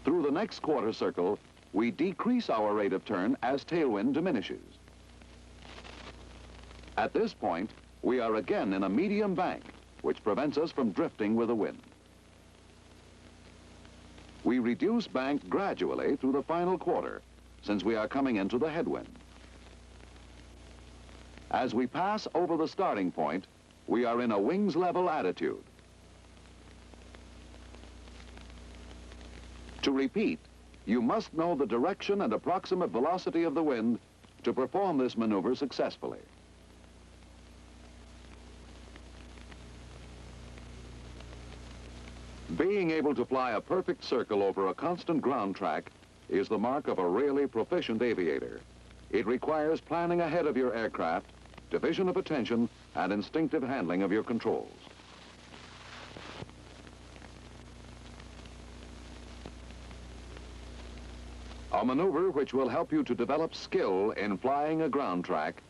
Through the next quarter circle, we decrease our rate of turn as tailwind diminishes. At this point, we are again in a medium bank, which prevents us from drifting with the wind. We reduce bank gradually through the final quarter, since we are coming into the headwind. As we pass over the starting point, we are in a wings level attitude. To repeat, you must know the direction and approximate velocity of the wind to perform this maneuver successfully. Being able to fly a perfect circle over a constant ground track is the mark of a really proficient aviator. It requires planning ahead of your aircraft, division of attention, and instinctive handling of your controls. A maneuver which will help you to develop skill in flying a ground track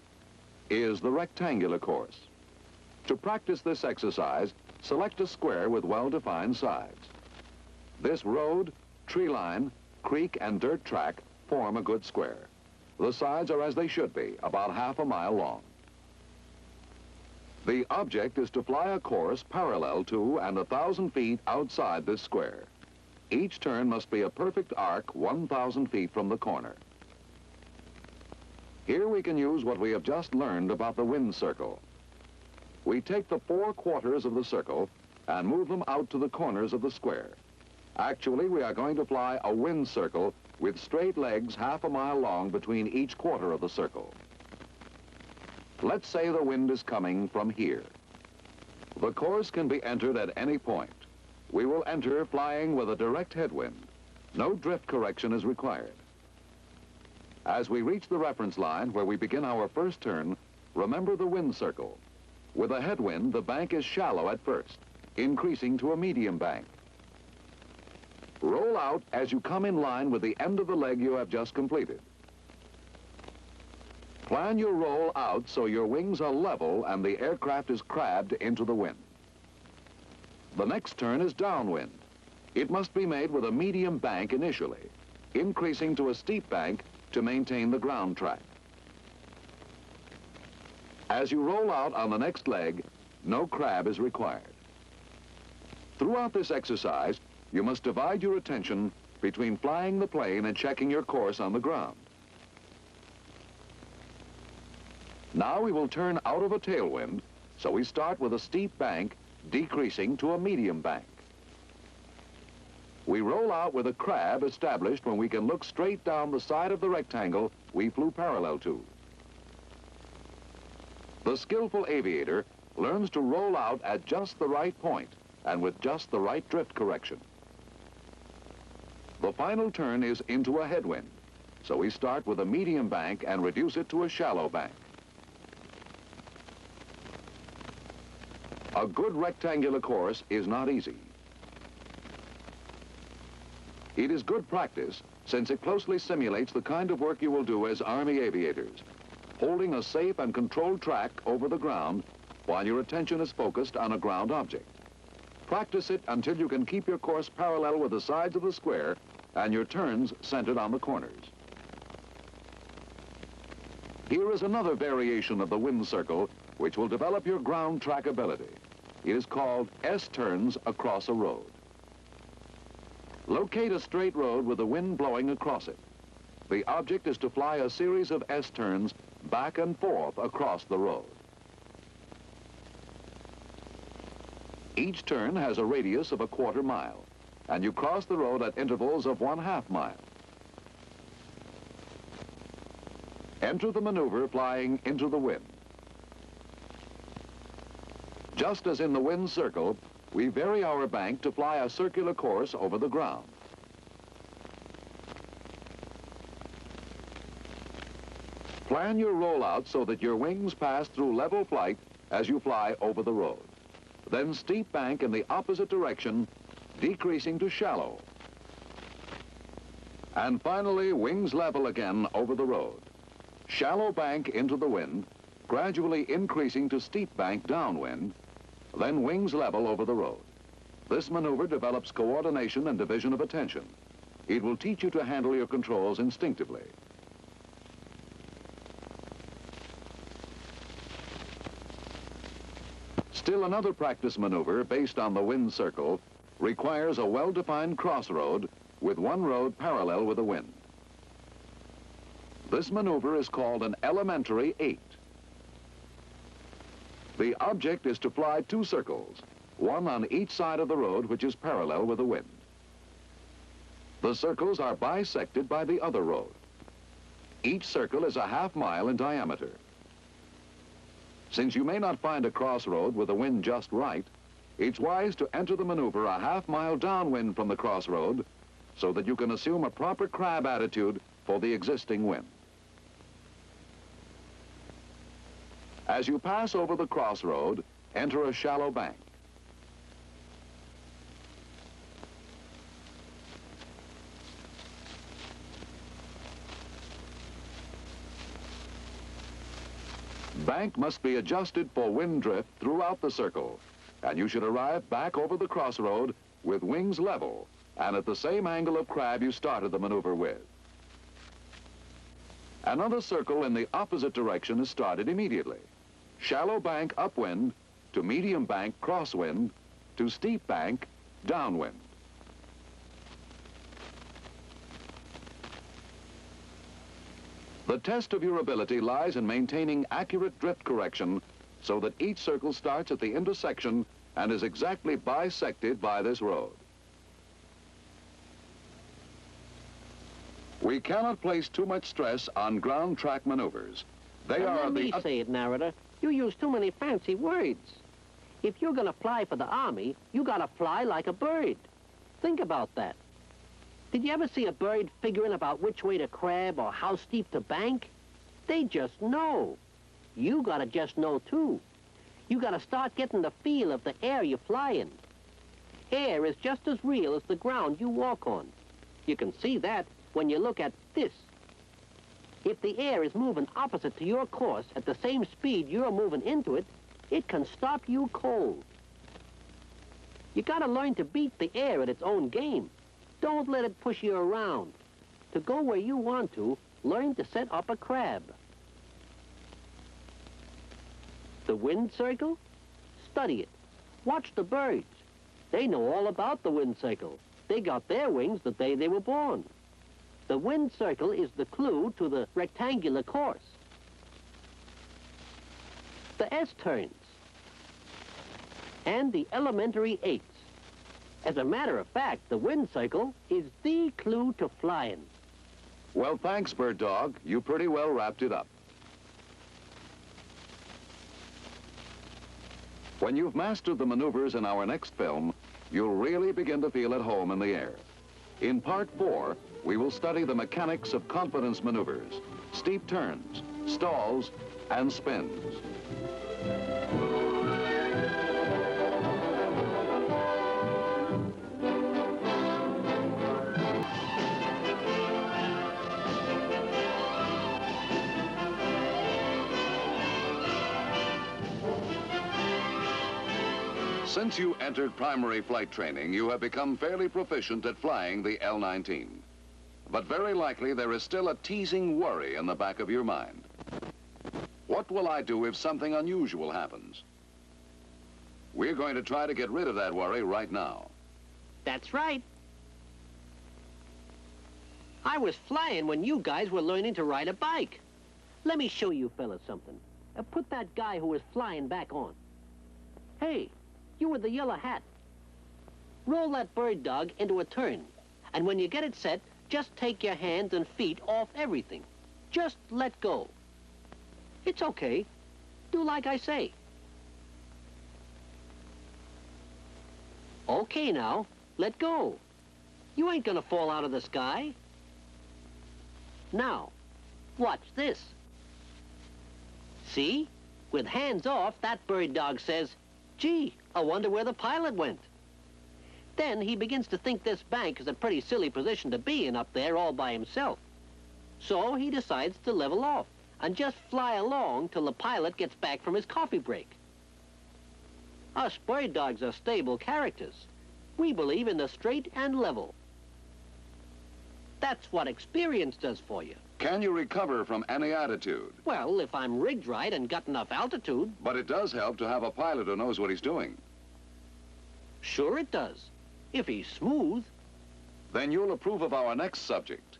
is the rectangular course. To practice this exercise, select a square with well-defined sides. This road, tree line, creek, and dirt track form a good square. The sides are as they should be, about half a mile long. The object is to fly a course parallel to and 1,000 feet outside this square. Each turn must be a perfect arc 1,000 feet from the corner. Here we can use what we have just learned about the wind circle. We take the 4 quarters of the circle and move them out to the corners of the square. Actually, we are going to fly a wind circle with straight legs half a mile long between each quarter of the circle. Let's say the wind is coming from here. The course can be entered at any point. We will enter flying with a direct headwind. No drift correction is required. As we reach the reference line where we begin our first turn, remember the wind circle. With a headwind, the bank is shallow at first, increasing to a medium bank. Roll out as you come in line with the end of the leg you have just completed. Plan your roll out so your wings are level and the aircraft is crabbed into the wind. The next turn is downwind. It must be made with a medium bank initially, increasing to a steep bank to maintain the ground track. As you roll out on the next leg, no crab is required. Throughout this exercise, you must divide your attention between flying the plane and checking your course on the ground. Now we will turn out of a tailwind, so we start with a steep bank, decreasing to a medium bank. We roll out with a crab established when we can look straight down the side of the rectangle we flew parallel to. The skillful aviator learns to roll out at just the right point and with just the right drift correction. The final turn is into a headwind, so we start with a medium bank and reduce it to a shallow bank. A good rectangular course is not easy. It is good practice since it closely simulates the kind of work you will do as Army aviators, holding a safe and controlled track over the ground while your attention is focused on a ground object. Practice it until you can keep your course parallel with the sides of the square and your turns centered on the corners. Here is another variation of the wind circle which will develop your ground track ability. It is called S-turns across a road. Locate a straight road with the wind blowing across it. The object is to fly a series of S-turns back and forth across the road. Each turn has a radius of a quarter mile, and you cross the road at intervals of 1/2 mile. Enter the maneuver flying into the wind. Just as in the wind circle, we vary our bank to fly a circular course over the ground. Plan your rollout so that your wings pass through level flight as you fly over the road. Then steep bank in the opposite direction, decreasing to shallow. And finally, wings level again over the road. Shallow bank into the wind, gradually increasing to steep bank downwind, then wings level over the road. This maneuver develops coordination and division of attention. It will teach you to handle your controls instinctively. Still another practice maneuver based on the wind circle requires a well-defined crossroad with one road parallel with the wind. This maneuver is called an elementary 8. The object is to fly 2 circles, one on each side of the road which is parallel with the wind. The circles are bisected by the other road. Each circle is a 1/2 mile in diameter. Since you may not find a crossroad with the wind just right, it's wise to enter the maneuver a 1/2 mile downwind from the crossroad so that you can assume a proper crab attitude for the existing wind. As you pass over the crossroad, enter a shallow bank. Bank must be adjusted for wind drift throughout the circle, and you should arrive back over the crossroad with wings level and at the same angle of crab you started the maneuver with. Another circle in the opposite direction is started immediately. Shallow bank upwind to medium bank crosswind to steep bank downwind. The test of your ability lies in maintaining accurate drift correction so that each circle starts at the intersection and is exactly bisected by this road. We cannot place too much stress on ground track maneuvers. They are Let me say it, narrator. You use too many fancy words. If you're going to fly for the Army, you got to fly like a bird. Think about that. Did you ever see a bird figuring about which way to crab or how steep to bank? They just know. You got to just know, too. You got to start getting the feel of the air you're flying. Air is just as real as the ground you walk on. You can see that when you look at this. If the air is moving opposite to your course at the same speed you're moving into it, it can stop you cold. You got to learn to beat the air at its own game. Don't let it push you around. To go where you want to, learn to set up a crab. The wind circle? Study it. Watch the birds. They know all about the wind circle. They got their wings the day they were born. The wind circle is the clue to the rectangular course. The S-turns. And the elementary 8s. As a matter of fact, the wind circle is the clue to flying. Well, thanks, Bird Dog. You pretty well wrapped it up. When you've mastered the maneuvers in our next film, you'll really begin to feel at home in the air. In Part 4, we will study the mechanics of confidence maneuvers, steep turns, stalls, and spins. Since you entered primary flight training, you have become fairly proficient at flying the L-19. But very likely there is still a teasing worry in the back of your mind. What will I do if something unusual happens? We're going to try to get rid of that worry right now. That's right. I was flying when you guys were learning to ride a bike. Let me show you fellas something. Put that guy who was flying back on. Hey, you with the yellow hat. Roll that bird dog into a turn. And when you get it set, just take your hands and feet off everything. Just let go. It's okay. Do like I say. Okay now, let go. You ain't gonna fall out of the sky. Now, watch this. See? With hands off, that bird dog says, "Gee, I wonder where the pilot went." Then he begins to think this bank is a pretty silly position to be in up there all by himself. So he decides to level off and just fly along till the pilot gets back from his coffee break. Us bird dogs are stable characters. We believe in the straight and level. That's what experience does for you. Can you recover from any attitude? Well, if I'm rigged right and got enough altitude. But it does help to have a pilot who knows what he's doing. Sure it does. If he's smooth. Then you'll approve of our next subject.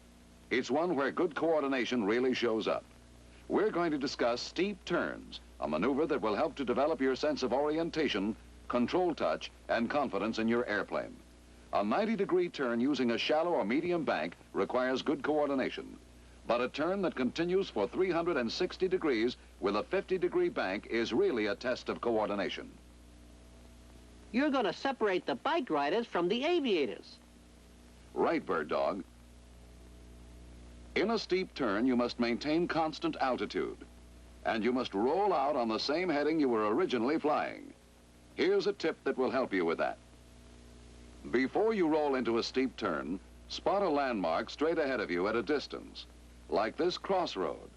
It's one where good coordination really shows up. We're going to discuss steep turns, a maneuver that will help to develop your sense of orientation, control touch, and confidence in your airplane. A 90-degree turn using a shallow or medium bank requires good coordination. But a turn that continues for 360 degrees with a 50-degree bank is really a test of coordination. You're going to separate the bike riders from the aviators. Right, bird dog. In a steep turn, you must maintain constant altitude, and you must roll out on the same heading you were originally flying. Here's a tip that will help you with that. Before you roll into a steep turn, spot a landmark straight ahead of you at a distance, like this crossroad.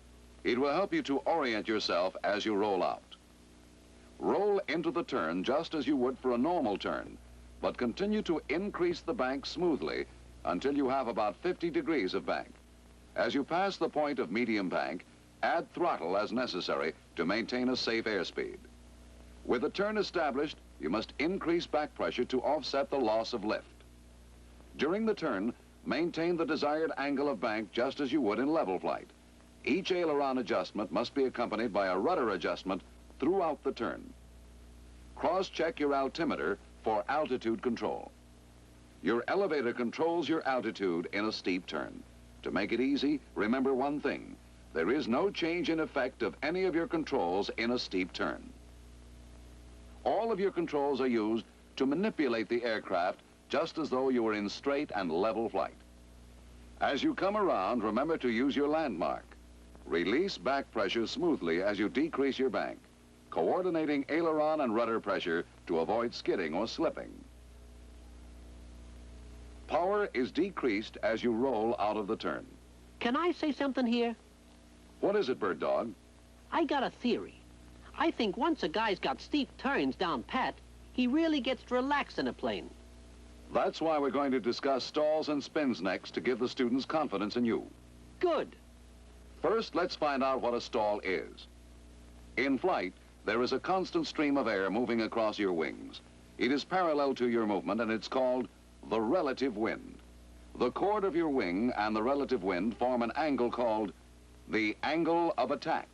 It will help you to orient yourself as you roll out. Roll into the turn just as you would for a normal turn, but continue to increase the bank smoothly until you have about 50 degrees of bank. As you pass the point of medium bank, add throttle as necessary to maintain a safe airspeed. With the turn established, you must increase back pressure to offset the loss of lift. During the turn, maintain the desired angle of bank just as you would in level flight. Each aileron adjustment must be accompanied by a rudder adjustment throughout the turn. Cross-check your altimeter for altitude control. Your elevator controls your altitude in a steep turn. To make it easy, remember one thing. There is no change in effect of any of your controls in a steep turn. All of your controls are used to manipulate the aircraft just as though you were in straight and level flight. As you come around, remember to use your landmark. Release back pressure smoothly as you decrease your bank, coordinating aileron and rudder pressure to avoid skidding or slipping. Power is decreased as you roll out of the turn. Can I say something here? What is it, bird dog? I got a theory. I think once a guy's got steep turns down pat, he really gets to relax in a plane. That's why we're going to discuss stalls and spins next to give the students confidence in you. Good. First, let's find out what a stall is. In flight, there is a constant stream of air moving across your wings. It is parallel to your movement, and it's called the relative wind. The chord of your wing and the relative wind form an angle called the angle of attack.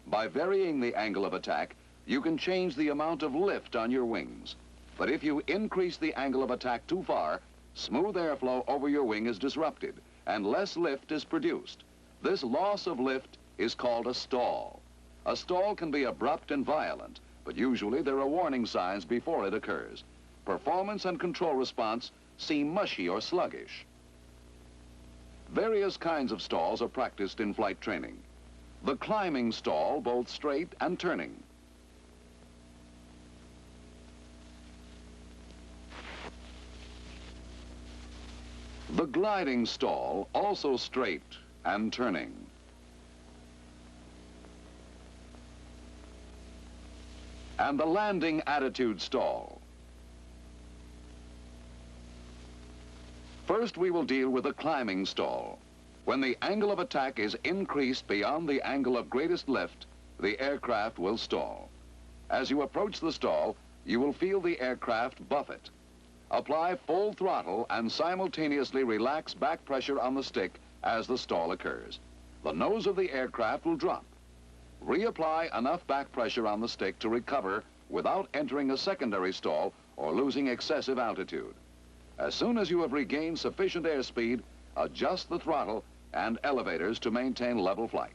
By varying the angle of attack, you can change the amount of lift on your wings. But if you increase the angle of attack too far, smooth airflow over your wing is disrupted, and less lift is produced. This loss of lift is called a stall. A stall can be abrupt and violent, but usually there are warning signs before it occurs. Performance and control response seem mushy or sluggish. Various kinds of stalls are practiced in flight training. The climbing stall, both straight and turning. The gliding stall, also straight and turning. And the landing attitude stall. First, we will deal with the climbing stall. When the angle of attack is increased beyond the angle of greatest lift, the aircraft will stall. As you approach the stall, you will feel the aircraft buffet. Apply full throttle and simultaneously relax back pressure on the stick as the stall occurs. The nose of the aircraft will drop. Reapply enough back pressure on the stick to recover without entering a secondary stall or losing excessive altitude. As soon as you have regained sufficient airspeed, adjust the throttle and elevators to maintain level flight.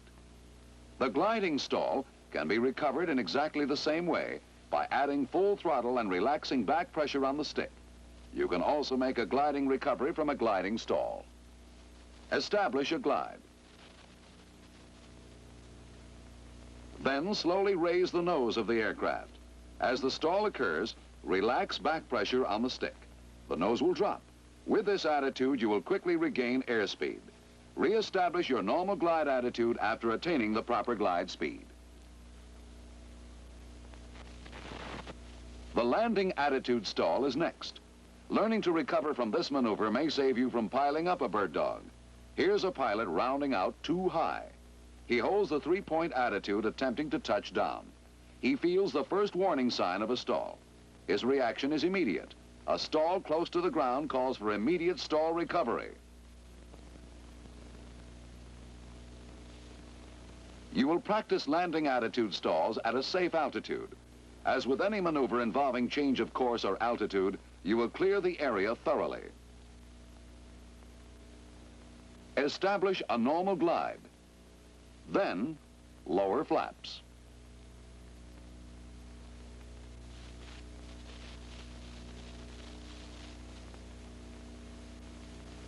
The gliding stall can be recovered in exactly the same way by adding full throttle and relaxing back pressure on the stick. You can also make a gliding recovery from a gliding stall. Establish a glide. Then slowly raise the nose of the aircraft. As the stall occurs, relax back pressure on the stick. The nose will drop. With this attitude, you will quickly regain airspeed. Re-establish your normal glide attitude after attaining the proper glide speed. The landing attitude stall is next. Learning to recover from this maneuver may save you from piling up a bird dog. Here's a pilot rounding out too high. He holds the three-point attitude attempting to touch down. He feels the first warning sign of a stall. His reaction is immediate. A stall close to the ground calls for immediate stall recovery. You will practice landing attitude stalls at a safe altitude. As with any maneuver involving change of course or altitude, you will clear the area thoroughly. Establish a normal glide. Then, lower flaps.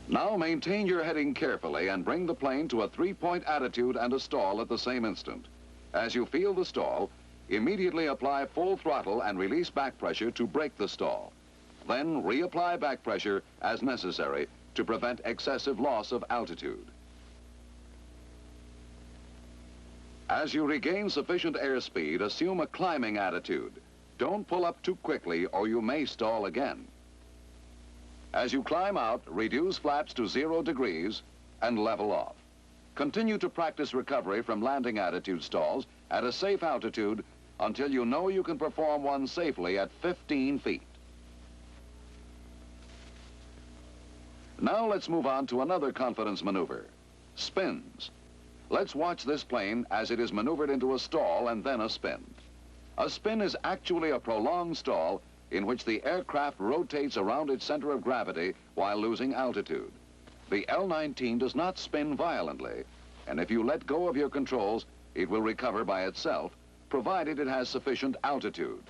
Now maintain your heading carefully and bring the plane to a three-point attitude and a stall at the same instant. As you feel the stall, immediately apply full throttle and release back pressure to break the stall. Then reapply back pressure as necessary to prevent excessive loss of altitude. As you regain sufficient airspeed, assume a climbing attitude. Don't pull up too quickly or you may stall again. As you climb out, reduce flaps to 0 degrees and level off. Continue to practice recovery from landing attitude stalls at a safe altitude until you know you can perform one safely at 15 feet. Now let's move on to another confidence maneuver, spins. Let's watch this plane as it is maneuvered into a stall and then a spin. A spin is actually a prolonged stall in which the aircraft rotates around its center of gravity while losing altitude. The L-19 does not spin violently, and if you let go of your controls, it will recover by itself, provided it has sufficient altitude.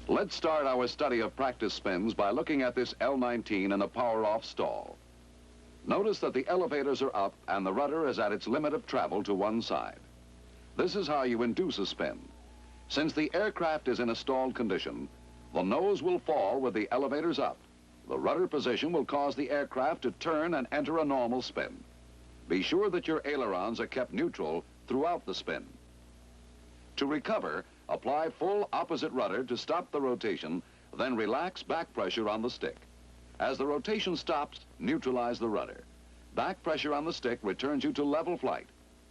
Let's start our study of practice spins by looking at this L-19 in a power-off stall. Notice that the elevators are up and the rudder is at its limit of travel to one side. This is how you induce a spin. Since the aircraft is in a stalled condition, the nose will fall with the elevators up. The rudder position will cause the aircraft to turn and enter a normal spin. Be sure that your ailerons are kept neutral throughout the spin. To recover, apply full opposite rudder to stop the rotation, then relax back pressure on the stick. As the rotation stops, neutralize the rudder. Back pressure on the stick returns you to level flight.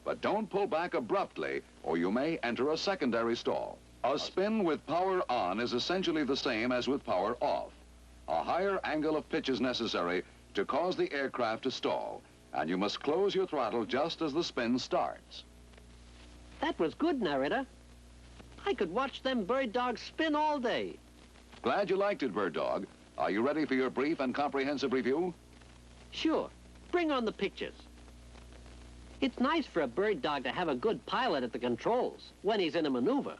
But don't pull back abruptly, or you may enter a secondary stall. A spin with power on is essentially the same as with power off. A higher angle of pitch is necessary to cause the aircraft to stall, and you must close your throttle just as the spin starts. That was good, narrator. I could watch them bird dogs spin all day. Glad you liked it, Bird Dog. Are you ready for your brief and comprehensive review? Sure. Bring on the pictures. It's nice for a bird dog to have a good pilot at the controls when he's in a maneuver.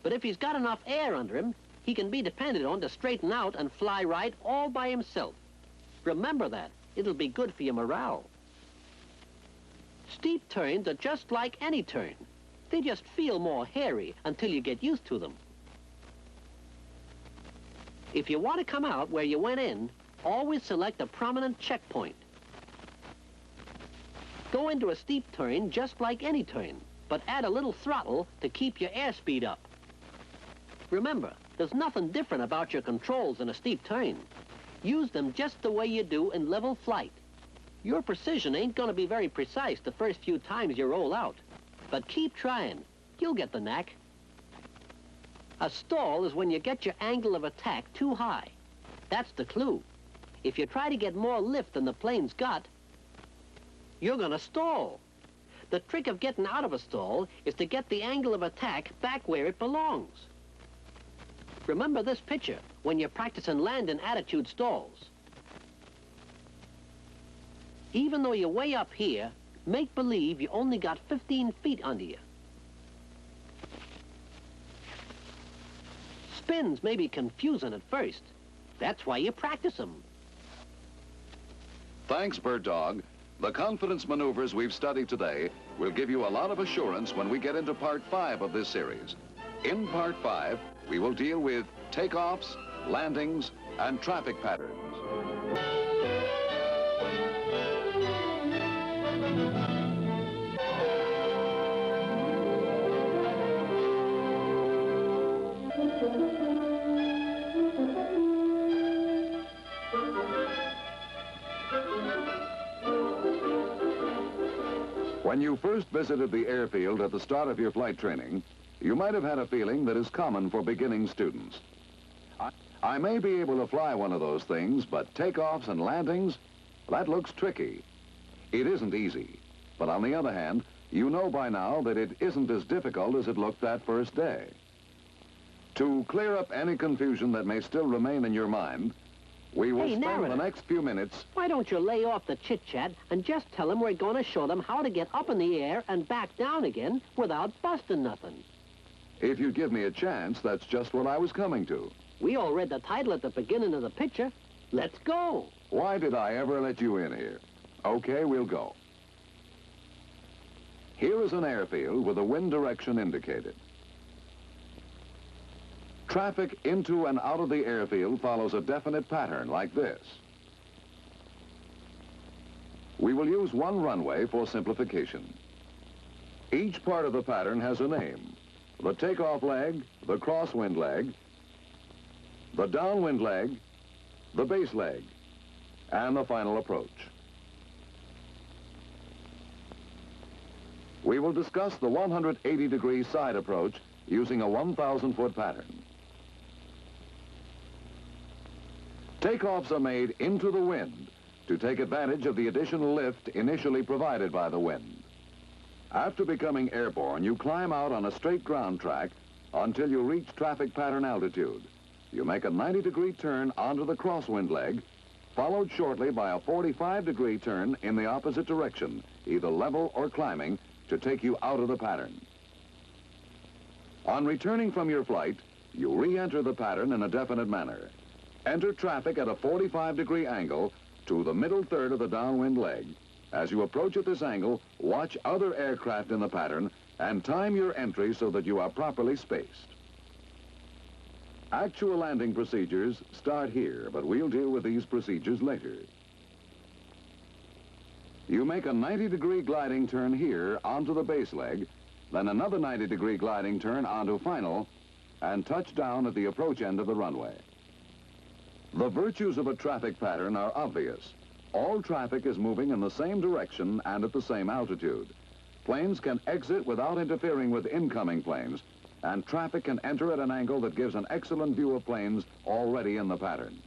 But if he's got enough air under him, he can be depended on to straighten out and fly right all by himself. Remember that. It'll be good for your morale. Steep turns are just like any turn. They just feel more hairy until you get used to them. If you want to come out where you went in, always select a prominent checkpoint. Go into a steep turn just like any turn, but add a little throttle to keep your airspeed up. Remember, There's nothing different about your controls in a steep turn. Use them just the way you do in level flight. Your precision ain't gonna be very precise the first few times you roll out. But keep trying. You'll get the knack. A stall is when you get your angle of attack too high. That's the clue. If you try to get more lift than the plane's got, you're gonna stall. The trick of getting out of a stall is to get the angle of attack back where it belongs. Remember this picture when you're practicing landing attitude stalls. Even though you're way up here, make believe you only got 15 feet under you. Spins may be confusing at first. That's why you practice them. Thanks, Bird Dog. The confidence maneuvers we've studied today will give you a lot of assurance when we get into Part 5 of this series. In Part 5, we will deal with takeoffs, landings, and traffic patterns. When you first visited the airfield at the start of your flight training, you might have had a feeling that is common for beginning students. I may be able to fly one of those things, but takeoffs and landings, that looks tricky. It isn't easy, but on the other hand, you know by now that it isn't as difficult as it looked that first day. To clear up any confusion that may still remain in your mind, we will spend the next few minutes... Why don't you lay off the chit-chat and just tell them we're going to show them how to get up in the air and back down again without busting nothing? If you give me a chance, that's just what I was coming to. We all read the title at the beginning of the picture. Let's go. Why did I ever let you in here? Okay, we'll go. Here is an airfield with a wind direction indicated. Traffic into and out of the airfield follows a definite pattern like this. We will use one runway for simplification. Each part of the pattern has a name. The takeoff leg, the crosswind leg, the downwind leg, the base leg, and the final approach. We will discuss the 180-degree side approach using a 1,000-foot pattern. Takeoffs are made into the wind to take advantage of the additional lift initially provided by the wind. After becoming airborne, you climb out on a straight ground track until you reach traffic pattern altitude. You make a 90-degree turn onto the crosswind leg, followed shortly by a 45-degree turn in the opposite direction, either level or climbing, to take you out of the pattern. On returning from your flight, you re-enter the pattern in a definite manner. Enter traffic at a 45-degree angle to the middle third of the downwind leg. As you approach at this angle, watch other aircraft in the pattern and time your entry so that you are properly spaced. Actual landing procedures start here, but we'll deal with these procedures later. You make a 90-degree gliding turn here onto the base leg, then another 90-degree gliding turn onto final, and touch down at the approach end of the runway. The virtues of a traffic pattern are obvious. All traffic is moving in the same direction and at the same altitude. Planes can exit without interfering with incoming planes, and traffic can enter at an angle that gives an excellent view of planes already in the pattern.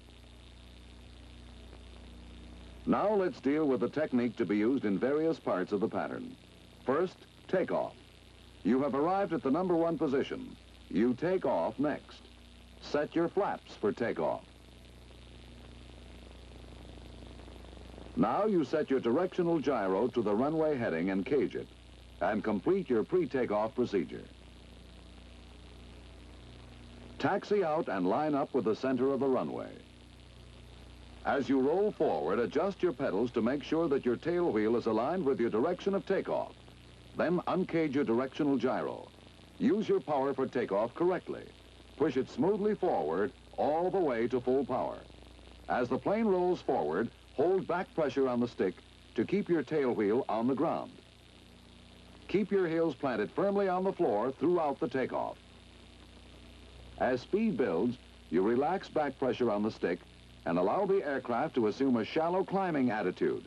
Now let's deal with the technique to be used in various parts of the pattern. First, takeoff. You have arrived at the number 1 position. You take off next. Set your flaps for takeoff. Now you set your directional gyro to the runway heading and cage it, and complete your pre-takeoff procedure. Taxi out and line up with the center of the runway. As you roll forward, adjust your pedals to make sure that your tail wheel is aligned with your direction of takeoff. Then uncage your directional gyro. Use your power for takeoff correctly. Push it smoothly forward all the way to full power. As the plane rolls forward, hold back pressure on the stick to keep your tail wheel on the ground. Keep your heels planted firmly on the floor throughout the takeoff. As speed builds, you relax back pressure on the stick and allow the aircraft to assume a shallow climbing attitude.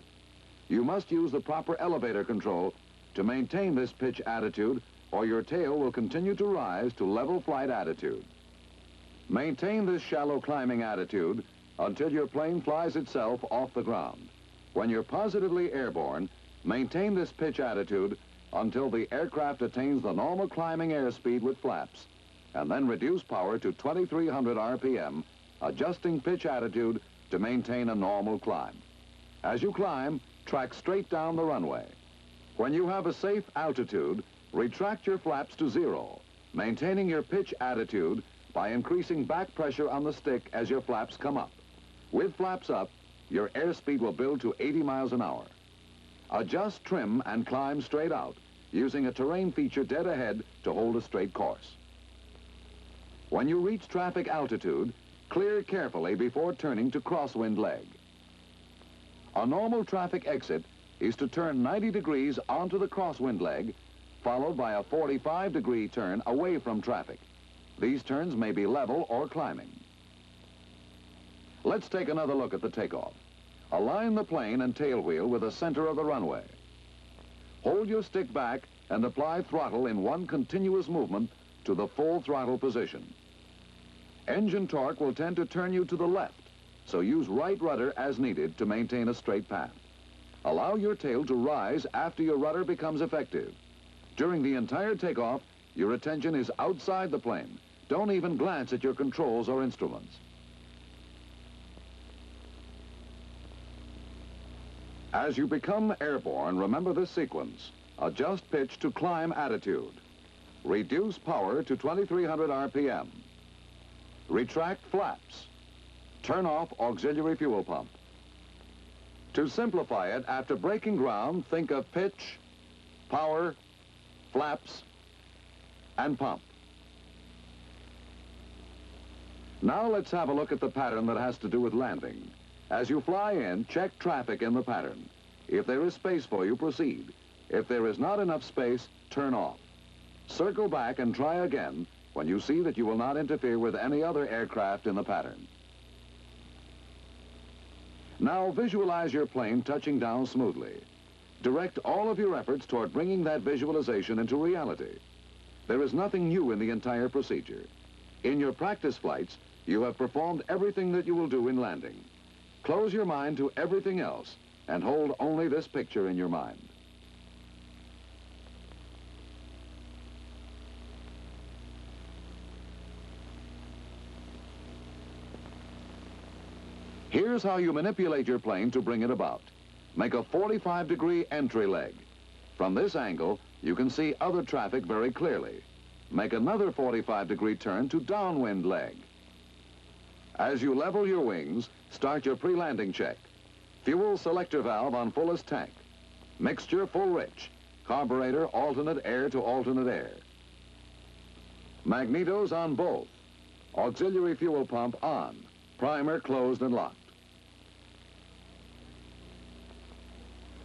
You must use the proper elevator control to maintain this pitch attitude, or your tail will continue to rise to level flight attitude. Maintain this shallow climbing attitude until your plane flies itself off the ground. When you're positively airborne, maintain this pitch attitude until the aircraft attains the normal climbing airspeed with flaps, and then reduce power to 2,300 RPM, adjusting pitch attitude to maintain a normal climb. As you climb, track straight down the runway. When you have a safe altitude, retract your flaps to 0, maintaining your pitch attitude by increasing back pressure on the stick as your flaps come up. With flaps up, your airspeed will build to 80 miles an hour. Adjust trim and climb straight out, using a terrain feature dead ahead to hold a straight course. When you reach traffic altitude, clear carefully before turning to crosswind leg. A normal traffic exit is to turn 90 degrees onto the crosswind leg, followed by a 45-degree turn away from traffic. These turns may be level or climbing. Let's take another look at the takeoff. Align the plane and tail wheel with the center of the runway. Hold your stick back and apply throttle in one continuous movement to the full throttle position. Engine torque will tend to turn you to the left, so use right rudder as needed to maintain a straight path. Allow your tail to rise after your rudder becomes effective. During the entire takeoff, your attention is outside the plane. Don't even glance at your controls or instruments. As you become airborne, remember this sequence. Adjust pitch to climb attitude. Reduce power to 2,300 RPM. Retract flaps. Turn off auxiliary fuel pump. To simplify it, after breaking ground, think of pitch, power, flaps, and pump. Now let's have a look at the pattern that has to do with landing. As you fly in, check traffic in the pattern. If there is space for you, proceed. If there is not enough space, turn off. Circle back and try again when you see that you will not interfere with any other aircraft in the pattern. Now visualize your plane touching down smoothly. Direct all of your efforts toward bringing that visualization into reality. There is nothing new in the entire procedure. In your practice flights, you have performed everything that you will do in landing. Close your mind to everything else and hold only this picture in your mind. Here's how you manipulate your plane to bring it about. Make a 45-degree entry leg. From this angle, you can see other traffic very clearly. Make another 45-degree turn to downwind leg. As you level your wings, start your pre-landing check. Fuel selector valve on fullest tank. Mixture full rich. Carburetor alternate air to alternate air. Magnetos on both. Auxiliary fuel pump on. Primer closed and locked.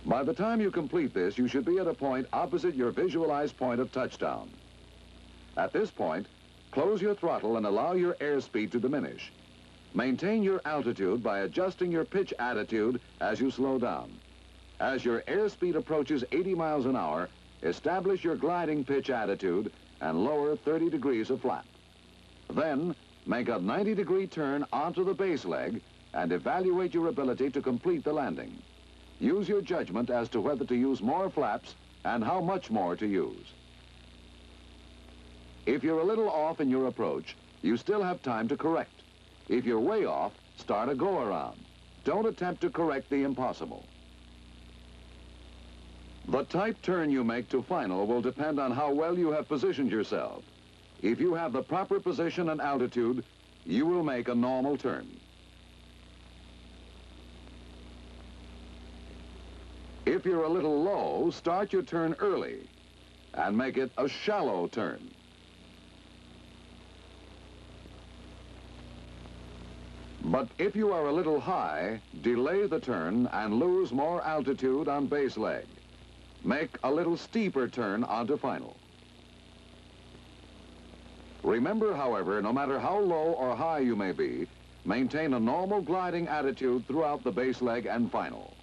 By the time you complete this, you should be at a point opposite your visualized point of touchdown. At this point, close your throttle and allow your airspeed to diminish. Maintain your altitude by adjusting your pitch attitude as you slow down. As your airspeed approaches 80 miles an hour, establish your gliding pitch attitude and lower 30 degrees of flap. Then, make a 90-degree turn onto the base leg and evaluate your ability to complete the landing. Use your judgment as to whether to use more flaps and how much more to use. If you're a little off in your approach, you still have time to correct. If you're way off, start a go-around. Don't attempt to correct the impossible. The type turn you make to final will depend on how well you have positioned yourself. If you have the proper position and altitude, you will make a normal turn. If you're a little low, start your turn early and make it a shallow turn. But if you are a little high, delay the turn and lose more altitude on base leg. Make a little steeper turn onto final. Remember, however, no matter how low or high you may be, maintain a normal gliding attitude throughout the base leg and final.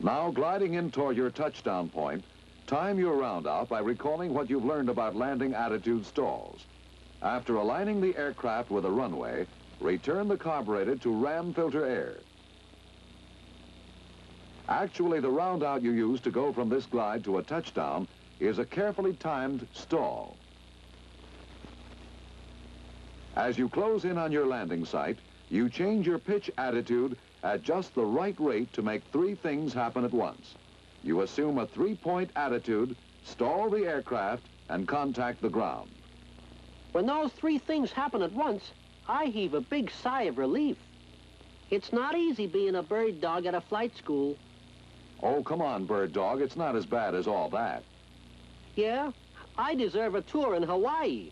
Now, gliding in toward your touchdown point, time your round out by recalling what you've learned about landing attitude stalls. After aligning the aircraft with a runway, return the carburetor to ram filter air. Actually, the round out you use to go from this glide to a touchdown is a carefully timed stall. As you close in on your landing site, you change your pitch attitude at just the right rate to make three things happen at once. You assume a three-point attitude, stall the aircraft, and contact the ground. When those three things happen at once, I heave a big sigh of relief. It's not easy being a bird dog at a flight school. Oh, come on, bird dog. It's not as bad as all that. Yeah, I deserve a tour in Hawaii.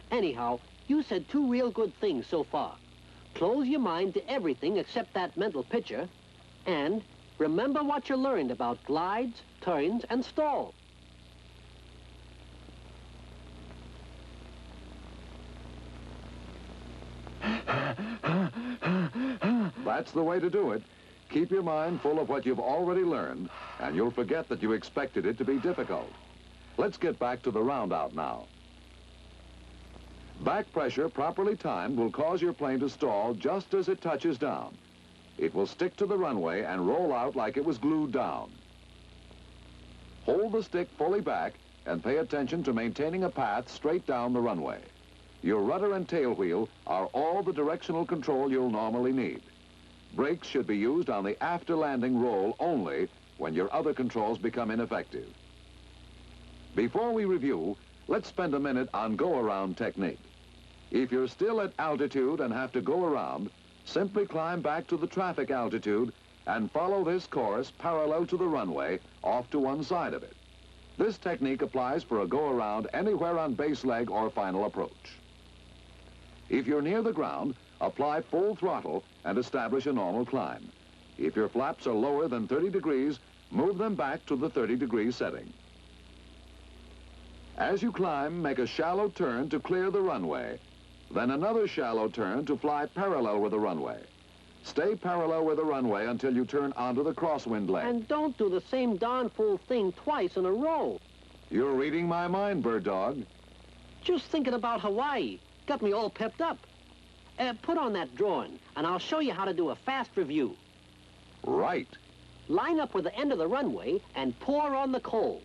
Anyhow, you said two real good things so far. Close your mind to everything except that mental picture, and remember what you learned about glides, turns, and stalls. That's the way to do it. Keep your mind full of what you've already learned, and you'll forget that you expected it to be difficult. Let's get back to the round out now. Back pressure properly timed will cause your plane to stall just as it touches down. It will stick to the runway and roll out like it was glued down. Hold the stick fully back and pay attention to maintaining a path straight down the runway. Your rudder and tail wheel are all the directional control you'll normally need. Brakes should be used on the after landing roll only when your other controls become ineffective. Before we review, let's spend a minute on go-around technique. If you're still at altitude and have to go around, simply climb back to the traffic altitude and follow this course parallel to the runway off to one side of it. This technique applies for a go-around anywhere on base leg or final approach. If you're near the ground, apply full throttle and establish a normal climb. If your flaps are lower than 30 degrees, move them back to the 30-degree setting. As you climb, make a shallow turn to clear the runway, then another shallow turn to fly parallel with the runway. Stay parallel with the runway until you turn onto the crosswind leg. And don't do the same darn fool thing twice in a row. You're reading my mind, bird dog. Just thinking about Hawaii got me all pepped up. Put on that drawing, and I'll show you how to do a fast review. Right. Line up with the end of the runway and pour on the coal.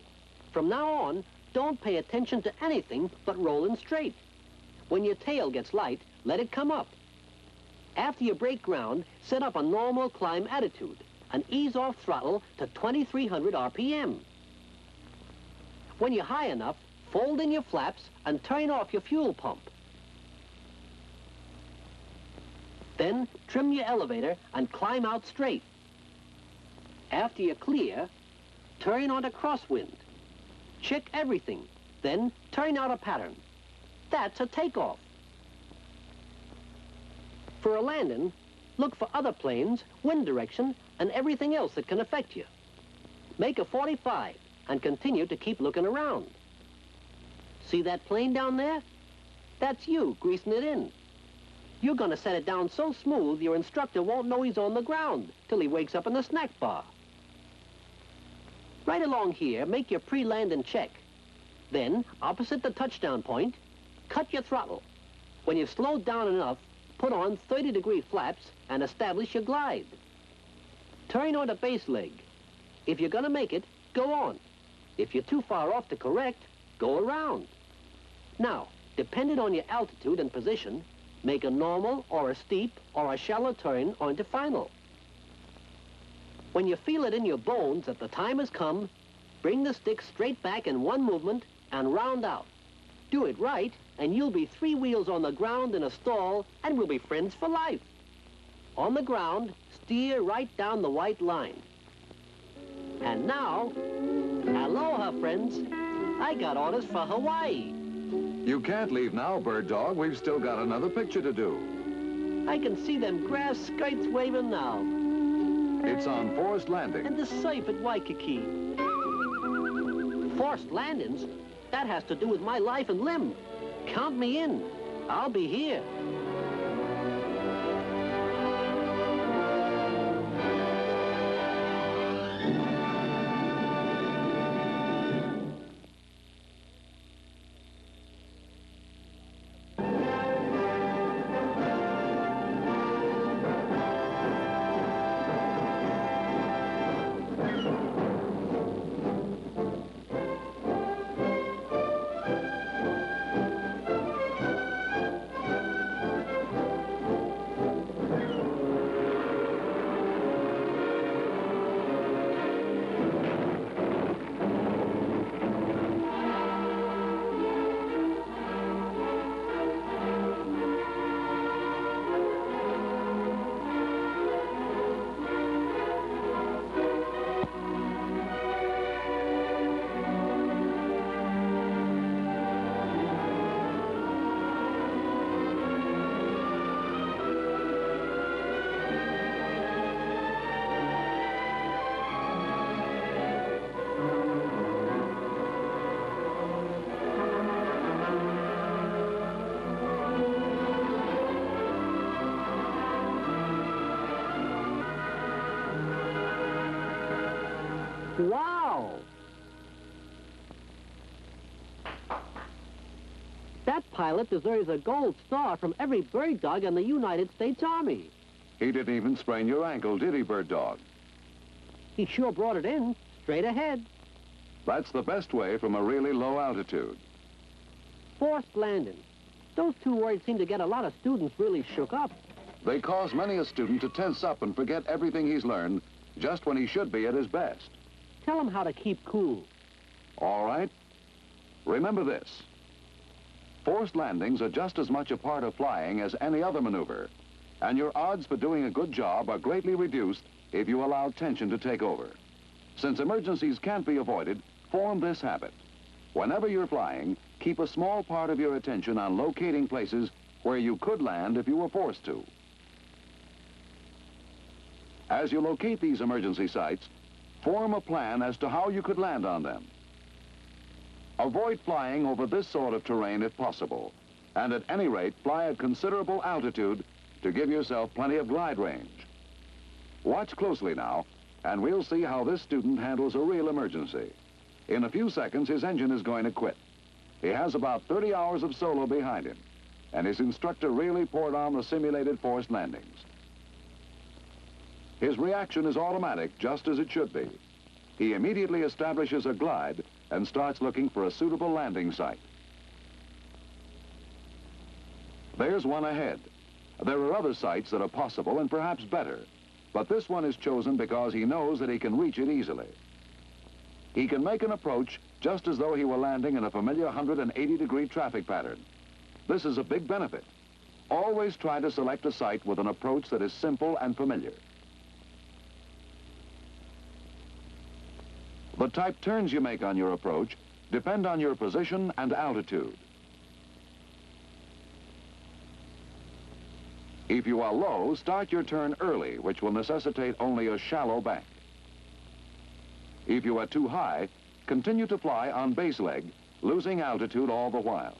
From now on, don't pay attention to anything but rolling straight. When your tail gets light, let it come up. After you break ground, set up a normal climb attitude and ease off throttle to 2,300 RPM. When you're high enough, fold in your flaps and turn off your fuel pump. Then trim your elevator and climb out straight. After you're clear, turn onto crosswind. Check everything, then turn out a pattern. That's a takeoff. For a landing, look for other planes, wind direction, and everything else that can affect you. Make a 45 and continue to keep looking around. See that plane down there? That's you greasing it in. You're going to set it down so smooth your instructor won't know he's on the ground till he wakes up in the snack bar. Right along here, make your pre-landing check. Then, opposite the touchdown point, cut your throttle. When you've slowed down enough, put on 30-degree flaps and establish your glide. Turn on the base leg. If you're going to make it, go on. If you're too far off to correct, go around. Now, depending on your altitude and position, make a normal or a steep or a shallow turn onto final. When you feel it in your bones that the time has come, bring the stick straight back in one movement and round out. Do it right, and you'll be 3 wheels on the ground in a stall, and we'll be friends for life. On the ground, steer right down the white line. And now, aloha, friends. I got orders for Hawaii. You can't leave now, bird dog. We've still got another picture to do. I can see them grass skirts waving now. It's on Forest Landing. And the surf at Waikiki. Forced landings? That has to do with my life and limb. Count me in. I'll be here. Wow! That pilot deserves a gold star from every bird dog in the United States Army. He didn't even sprain your ankle, did he, Bird Dog? He sure brought it in, straight ahead. That's the best way from a really low altitude. Forced landing. Those two words seem to get a lot of students really shook up. They cause many a student to tense up and forget everything he's learned just when he should be at his best. Tell him how to keep cool. All right? Remember this. Forced landings are just as much a part of flying as any other maneuver, and your odds for doing a good job are greatly reduced if you allow tension to take over. Since emergencies can't be avoided, form this habit. Whenever you're flying, keep a small part of your attention on locating places where you could land if you were forced to. As you locate these emergency sites, form a plan as to how you could land on them. Avoid flying over this sort of terrain if possible, and at any rate, fly at considerable altitude to give yourself plenty of glide range. Watch closely now, and we'll see how this student handles a real emergency. In a few seconds, his engine is going to quit. He has about 30 hours of solo behind him, and his instructor really poured on the simulated forced landings. His reaction is automatic, just as it should be. He immediately establishes a glide and starts looking for a suitable landing site. There's one ahead. There are other sites that are possible and perhaps better, but this one is chosen because he knows that he can reach it easily. He can make an approach just as though he were landing in a familiar 180-degree traffic pattern. This is a big benefit. Always try to select a site with an approach that is simple and familiar. The type turns you make on your approach depend on your position and altitude. If you are low, start your turn early, which will necessitate only a shallow bank. If you are too high, continue to fly on base leg, losing altitude all the while.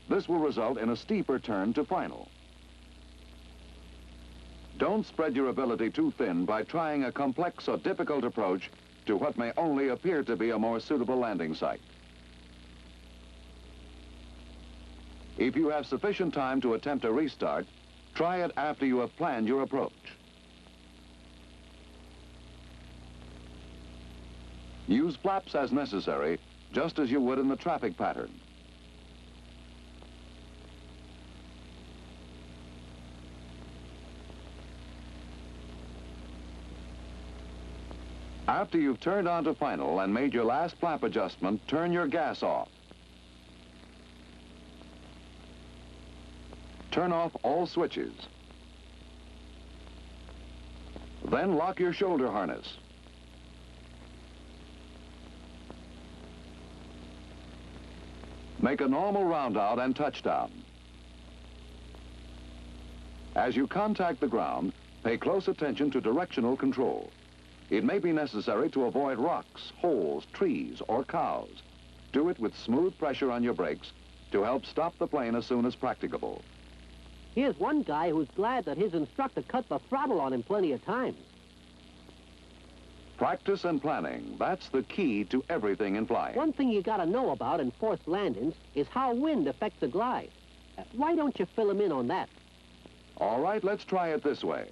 This will result in a steeper turn to final. Don't spread your ability too thin by trying a complex or difficult approach to what may only appear to be a more suitable landing site. If you have sufficient time to attempt a restart, try it after you have planned your approach. Use flaps as necessary, just as you would in the traffic pattern. After you've turned onto final and made your last flap adjustment, turn your gas off. Turn off all switches. Then lock your shoulder harness. Make a normal round out and touchdown. As you contact the ground, pay close attention to directional control. It may be necessary to avoid rocks, holes, trees, or cows. Do it with smooth pressure on your brakes to help stop the plane as soon as practicable. Here's one guy who's glad that his instructor cut the throttle on him plenty of times. Practice and planning, that's the key to everything in flying. One thing you gotta know about in forced landings is how wind affects a glide. Why don't you fill him in on that? All right, let's try it this way.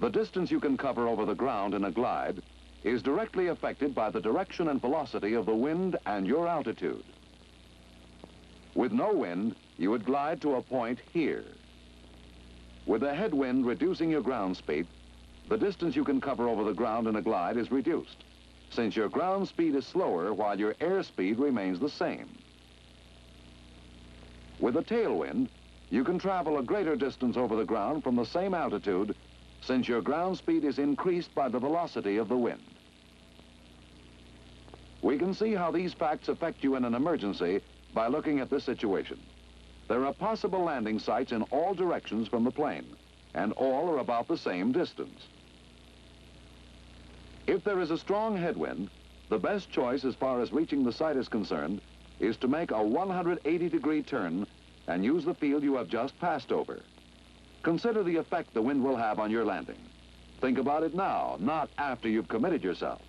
The distance you can cover over the ground in a glide is directly affected by the direction and velocity of the wind and your altitude. With no wind, you would glide to a point here. With a headwind reducing your ground speed, the distance you can cover over the ground in a glide is reduced, since your ground speed is slower while your airspeed remains the same. With a tailwind, you can travel a greater distance over the ground from the same altitude, since your ground speed is increased by the velocity of the wind. We can see how these facts affect you in an emergency by looking at this situation. There are possible landing sites in all directions from the plane, and all are about the same distance. If there is a strong headwind, the best choice as far as reaching the site is concerned is to make a 180-degree turn and use the field you have just passed over. Consider the effect the wind will have on your landing. Think about it now, not after you've committed yourself.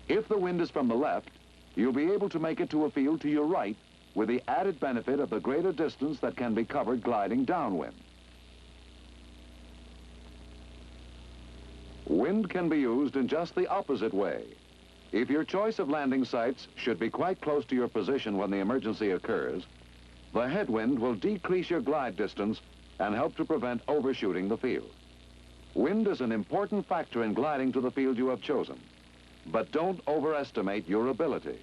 If the wind is from the left, you'll be able to make it to a field to your right with the added benefit of the greater distance that can be covered gliding downwind. Wind can be used in just the opposite way. If your choice of landing sites should be quite close to your position when the emergency occurs, the headwind will decrease your glide distance and help to prevent overshooting the field. Wind is an important factor in gliding to the field you have chosen, but don't overestimate your ability.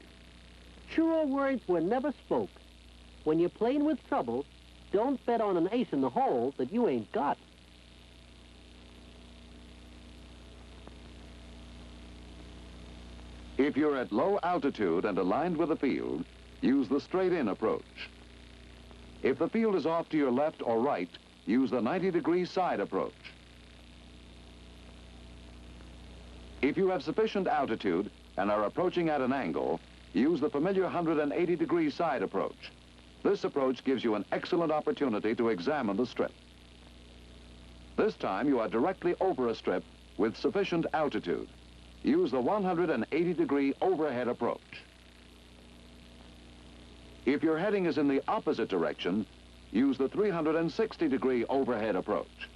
Truer words were never spoke. When you're playing with trouble, don't bet on an ace in the hole that you ain't got. If you're at low altitude and aligned with the field, use the straight-in approach. If the field is off to your left or right, use the 90-degree side approach. If you have sufficient altitude and are approaching at an angle, use the familiar 180-degree side approach. This approach gives you an excellent opportunity to examine the strip. This time you are directly over a strip with sufficient altitude. Use the 180-degree overhead approach. If your heading is in the opposite direction, use the 360-degree overhead approach.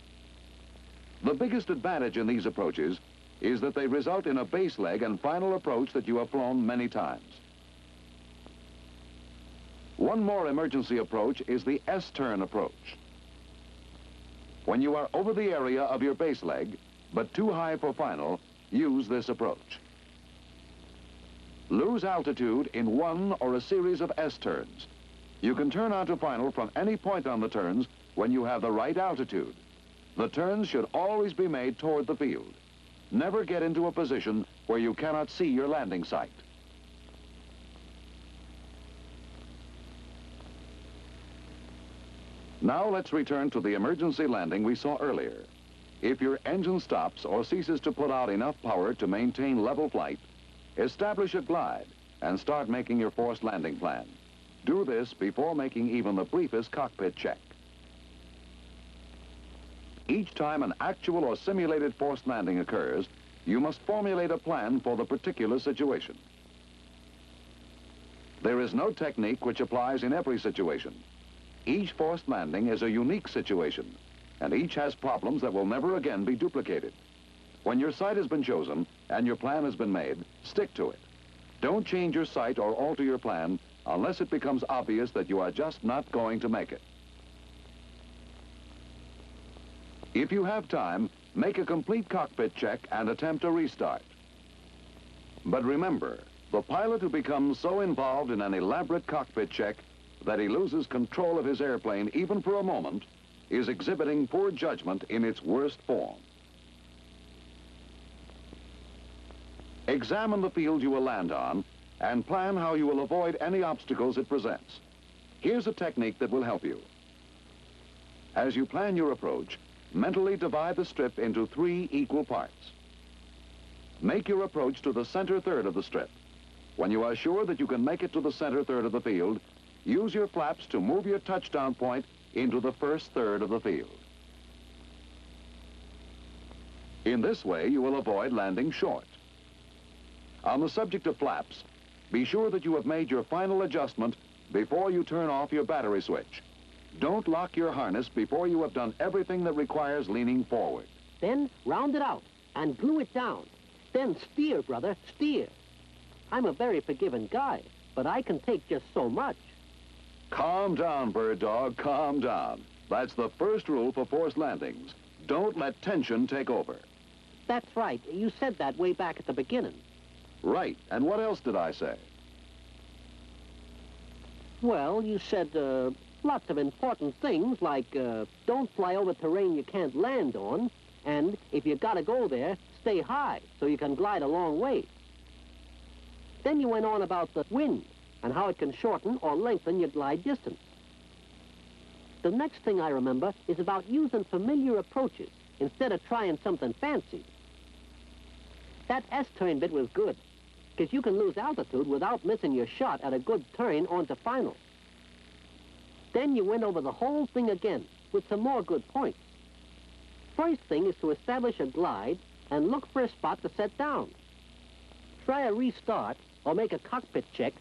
The biggest advantage in these approaches is that they result in a base leg and final approach that you have flown many times. One more emergency approach is the S-turn approach. When you are over the area of your base leg, but too high for final, use this approach. Lose altitude in one or a series of S-turns. You can turn onto final from any point on the turns when you have the right altitude. The turns should always be made toward the field. Never get into a position where you cannot see your landing site. Now let's return to the emergency landing we saw earlier. If your engine stops or ceases to put out enough power to maintain level flight, establish a glide and start making your forced landing plan. Do this before making even the briefest cockpit check. Each time an actual or simulated forced landing occurs, you must formulate a plan for the particular situation. There is no technique which applies in every situation. Each forced landing is a unique situation, and each has problems that will never again be duplicated. When your site has been chosen and your plan has been made, stick to it. Don't change your site or alter your plan unless it becomes obvious that you are just not going to make it. If you have time, make a complete cockpit check and attempt a restart. But remember, the pilot who becomes so involved in an elaborate cockpit check that he loses control of his airplane even for a moment is exhibiting poor judgment in its worst form. Examine the field you will land on and plan how you will avoid any obstacles it presents. Here's a technique that will help you. As you plan your approach, mentally divide the strip into 3 equal parts. Make your approach to the center third of the strip. When you are sure that you can make it to the center third of the field, use your flaps to move your touchdown point into the first third of the field. In this way, you will avoid landing short. On the subject of flaps, be sure that you have made your final adjustment before you turn off your battery switch. Don't lock your harness before you have done everything that requires leaning forward. Then round it out and glue it down. Then steer, brother, steer. I'm a very forgiving guy, but I can take just so much. Calm down, Bird Dog, calm down. That's the first rule for forced landings. Don't let tension take over. That's right. You said that way back at the beginning. Right. And what else did I say? Well, you said lots of important things like don't fly over terrain you can't land on, and if you gotta go there, stay high so you can glide a long way. Then you went on about the wind and how it can shorten or lengthen your glide distance. The next thing I remember is about using familiar approaches instead of trying something fancy. That S-turn bit was good, because you can lose altitude without missing your shot at a good turn onto final. Then you went over the whole thing again with some more good points. First thing is to establish a glide and look for a spot to set down. Try a restart or make a cockpit check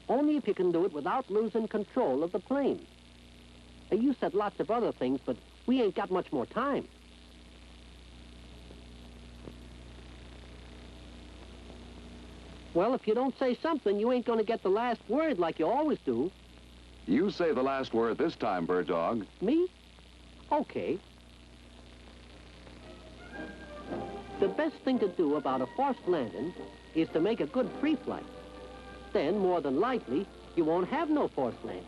only if you can do it without losing control of the plane. You said lots of other things, but we ain't got much more time. Well, if you don't say something, you ain't going to get the last word like you always do. You say the last word this time, Bird Dog. Me? Okay. The best thing to do about a forced landing is to make a good pre-flight. Then, more than likely, you won't have no forced landing.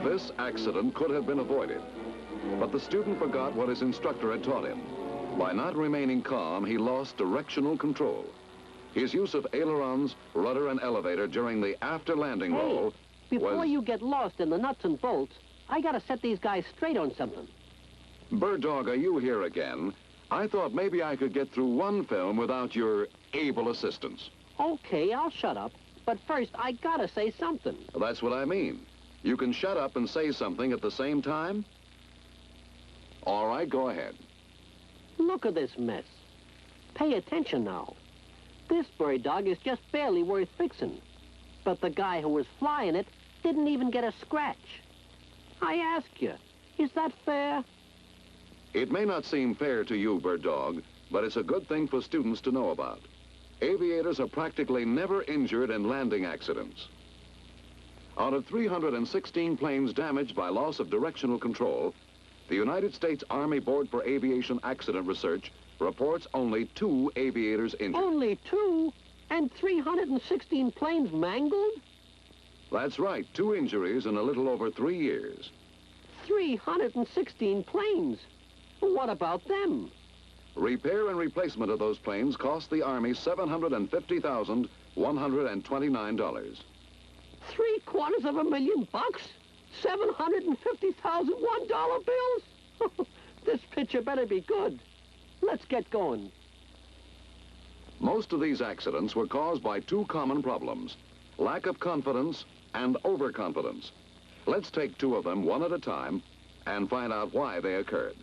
This accident could have been avoided, but the student forgot what his instructor had taught him. By not remaining calm, he lost directional control. His use of ailerons, rudder, and elevator during the after-landing roll Before you get lost in the nuts and bolts, I gotta set these guys straight on something. Bird Dog, are you here again? I thought maybe I could get through one film without your able assistance. Okay, I'll shut up. But first, I gotta say something. That's what I mean. You can shut up and say something at the same time? All right, go ahead. Look at this mess. Pay attention now. This bird dog is just barely worth fixing. But the guy who was flying it didn't even get a scratch. I ask you, is that fair? It may not seem fair to you, Bird Dog, but it's a good thing for students to know about. Aviators are practically never injured in landing accidents. Out of 316 planes damaged by loss of directional control, the United States Army Board for Aviation Accident Research reports only 2 aviators injured. Only 2? And 316 planes mangled? That's right, 2 injuries in a little over 3 years. 316 planes? What about them? Repair and replacement of those planes cost the Army $750,129. $750,000? $750,000 $1 bills? This picture better be good. Let's get going. Most of these accidents were caused by 2 common problems: lack of confidence and overconfidence. Let's take 2 of them one at a time and find out why they occurred.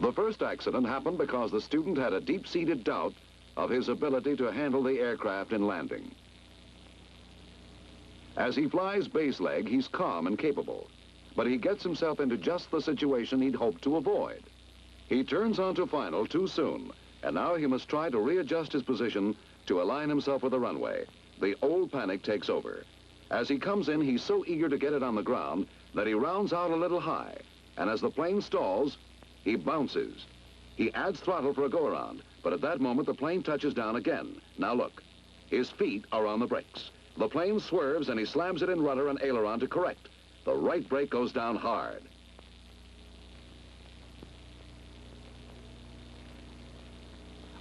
The first accident happened because the student had a deep-seated doubt of his ability to handle the aircraft in landing. As he flies base leg, he's calm and capable, but he gets himself into just the situation he'd hoped to avoid. He turns onto final too soon, and now he must try to readjust his position to align himself with the runway. The old panic takes over. As he comes in, he's so eager to get it on the ground that he rounds out a little high, and as the plane stalls, he bounces. He adds throttle for a go-around, but at that moment the plane touches down again. Now look, his feet are on the brakes. The plane swerves and he slams it in rudder and aileron to correct. The right brake goes down hard.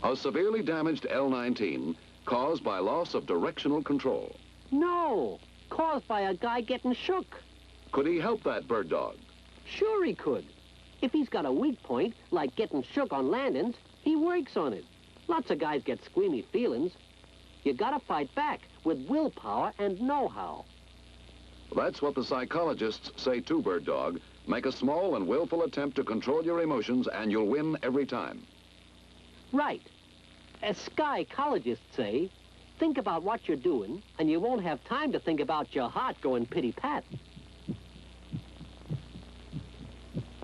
A severely damaged L-19 caused by loss of directional control. No, caused by a guy getting shook. Could he help that, Bird Dog? Sure he could. If he's got a weak point, like getting shook on landings, he works on it. Lots of guys get squeamy feelings. You gotta fight back with willpower and know-how. That's what the psychologists say too, Bird Dog. Make a small and willful attempt to control your emotions and you'll win every time. Right. As psychologists say, think about what you're doing, and you won't have time to think about your heart going pity-pat.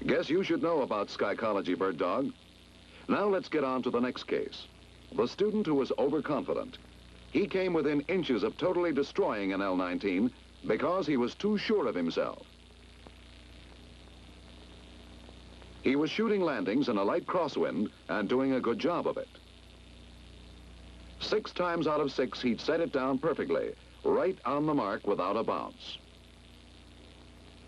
Guess you should know about psychology, Bird Dog. Now let's get on to the next case. The student who was overconfident. He came within inches of totally destroying an L-19 because he was too sure of himself. He was shooting landings in a light crosswind and doing a good job of it. 6 times out of 6, he'd set it down perfectly, right on the mark without a bounce.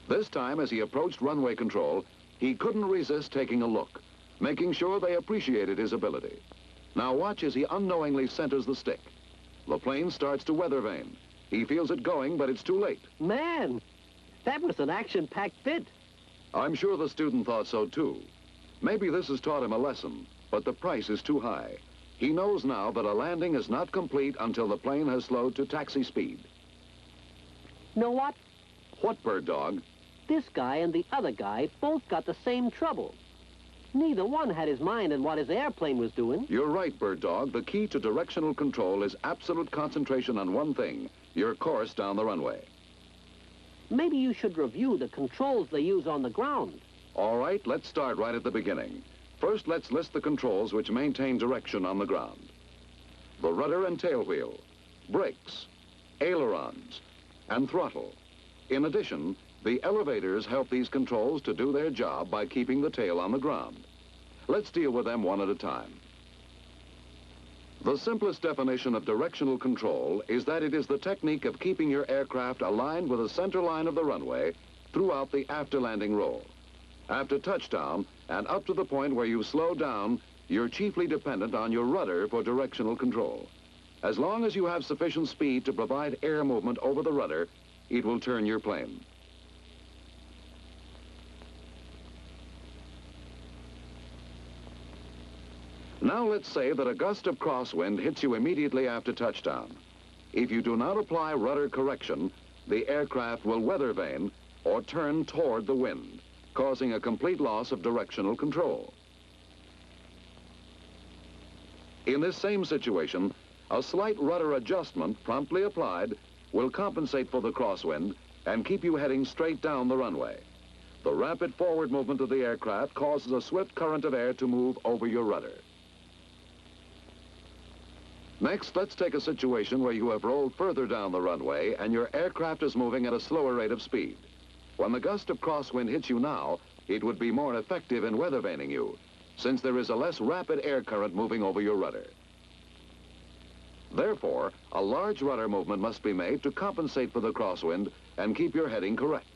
This time, as he approached runway control, he couldn't resist taking a look, making sure they appreciated his ability. Now watch as he unknowingly centers the stick. The plane starts to weather vane. He feels it going, but it's too late. Man, that was an action-packed fit. I'm sure the student thought so too. Maybe this has taught him a lesson, but the price is too high. He knows now that a landing is not complete until the plane has slowed to taxi speed. Know what? What, Bird Dog? This guy and the other guy both got the same trouble. Neither one had his mind in what his airplane was doing. You're right, Bird Dog. The key to directional control is absolute concentration on one thing, your course down the runway. Maybe you should review the controls they use on the ground. All right, let's start right at the beginning. First, let's list the controls which maintain direction on the ground. The rudder and tail wheel, brakes, ailerons, and throttle. In addition, the elevators help these controls to do their job by keeping the tail on the ground. Let's deal with them one at a time. The simplest definition of directional control is that it is the technique of keeping your aircraft aligned with the center line of the runway throughout the after-landing roll. After touchdown, and up to the point where you slow down, you're chiefly dependent on your rudder for directional control. As long as you have sufficient speed to provide air movement over the rudder, it will turn your plane. Now let's say that a gust of crosswind hits you immediately after touchdown. If you do not apply rudder correction, the aircraft will weather vane or turn toward the wind, causing a complete loss of directional control. In this same situation, a slight rudder adjustment promptly applied will compensate for the crosswind and keep you heading straight down the runway. The rapid forward movement of the aircraft causes a swift current of air to move over your rudder. Next, let's take a situation where you have rolled further down the runway and your aircraft is moving at a slower rate of speed. When the gust of crosswind hits you now, it would be more effective in weather vaning you, since there is a less rapid air current moving over your rudder. Therefore, a large rudder movement must be made to compensate for the crosswind and keep your heading correct.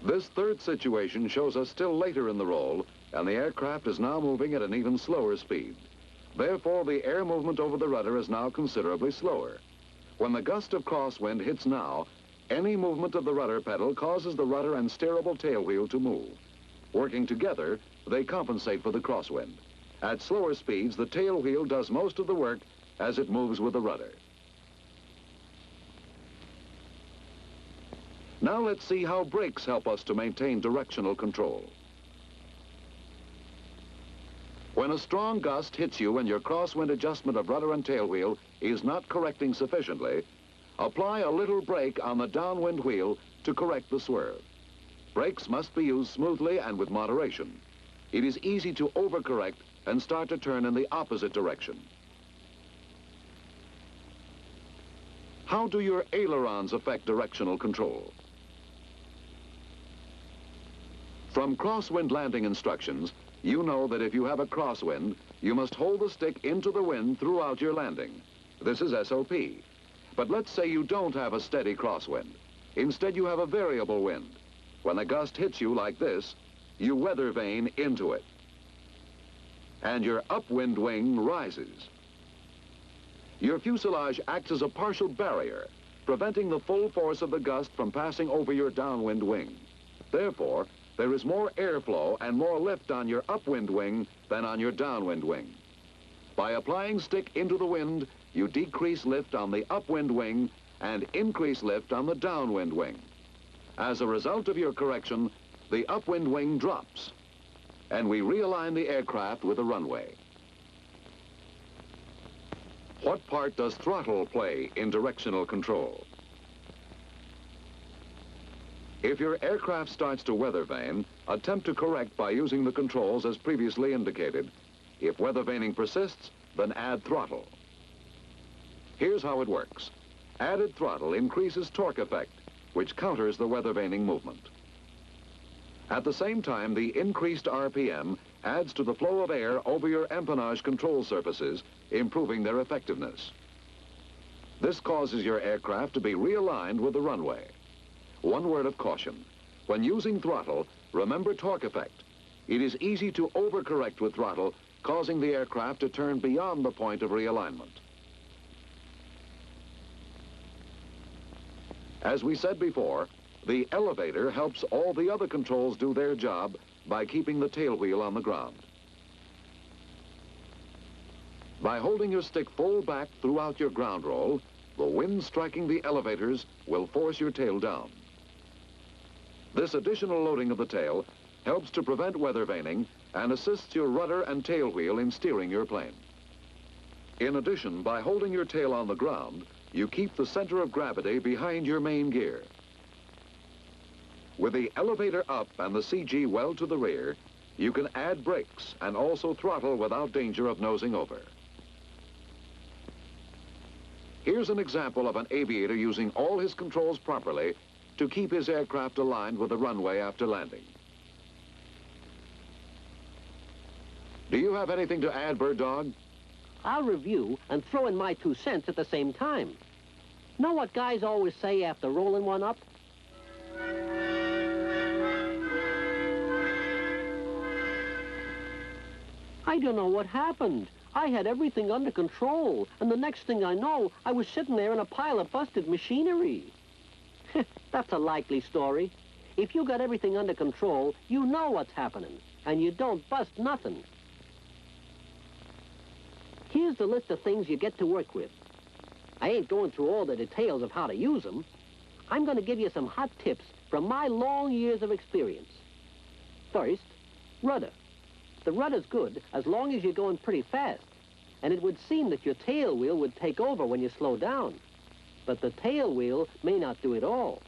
This third situation shows us still later in the roll, and the aircraft is now moving at an even slower speed. Therefore, the air movement over the rudder is now considerably slower. When the gust of crosswind hits now, any movement of the rudder pedal causes the rudder and steerable tail wheel to move. Working together, they compensate for the crosswind. At slower speeds, the tail wheel does most of the work as it moves with the rudder. Now let's see how brakes help us to maintain directional control. When a strong gust hits you and your crosswind adjustment of rudder and tail wheel is not correcting sufficiently, apply a little brake on the downwind wheel to correct the swerve. Brakes must be used smoothly and with moderation. It is easy to overcorrect and start to turn in the opposite direction. How do your ailerons affect directional control? From crosswind landing instructions, you know that if you have a crosswind, you must hold the stick into the wind throughout your landing. This is SOP. But let's say you don't have a steady crosswind. Instead, you have a variable wind. When a gust hits you like this, you weather vane into it. And your upwind wing rises. Your fuselage acts as a partial barrier, preventing the full force of the gust from passing over your downwind wing. Therefore, there is more airflow and more lift on your upwind wing than on your downwind wing. By applying stick into the wind, you decrease lift on the upwind wing and increase lift on the downwind wing. As a result of your correction, the upwind wing drops, and we realign the aircraft with the runway. What part does throttle play in directional control? If your aircraft starts to weather vane, attempt to correct by using the controls as previously indicated. If weather vaning persists, then add throttle. Here's how it works. Added throttle increases torque effect, which counters the weather vaning movement. At the same time, the increased RPM adds to the flow of air over your empennage control surfaces, improving their effectiveness. This causes your aircraft to be realigned with the runway. One word of caution. When using throttle, remember torque effect. It is easy to overcorrect with throttle, causing the aircraft to turn beyond the point of realignment. As we said before, the elevator helps all the other controls do their job by keeping the tail wheel on the ground. By holding your stick full back throughout your ground roll, the wind striking the elevators will force your tail down. This additional loading of the tail helps to prevent weather vaning and assists your rudder and tail wheel in steering your plane. In addition, by holding your tail on the ground, you keep the center of gravity behind your main gear. With the elevator up and the CG well to the rear, you can add brakes and also throttle without danger of nosing over. Here's an example of an aviator using all his controls properly to keep his aircraft aligned with the runway after landing. Do you have anything to add, Bird Dog? I'll review and throw in my 2 cents at the same time. Know what guys always say after rolling one up? I don't know what happened. I had everything under control, and the next thing I know, I was sitting there in a pile of busted machinery. That's a likely story. If you got everything under control, you know what's happening, and you don't bust nothing. Here's the list of things you get to work with. I ain't going through all the details of how to use them. I'm going to give you some hot tips from my long years of experience. First, rudder. The rudder's good as long as you're going pretty fast, and it would seem that your tail wheel would take over when you slow down. But the tail wheel may not do it all.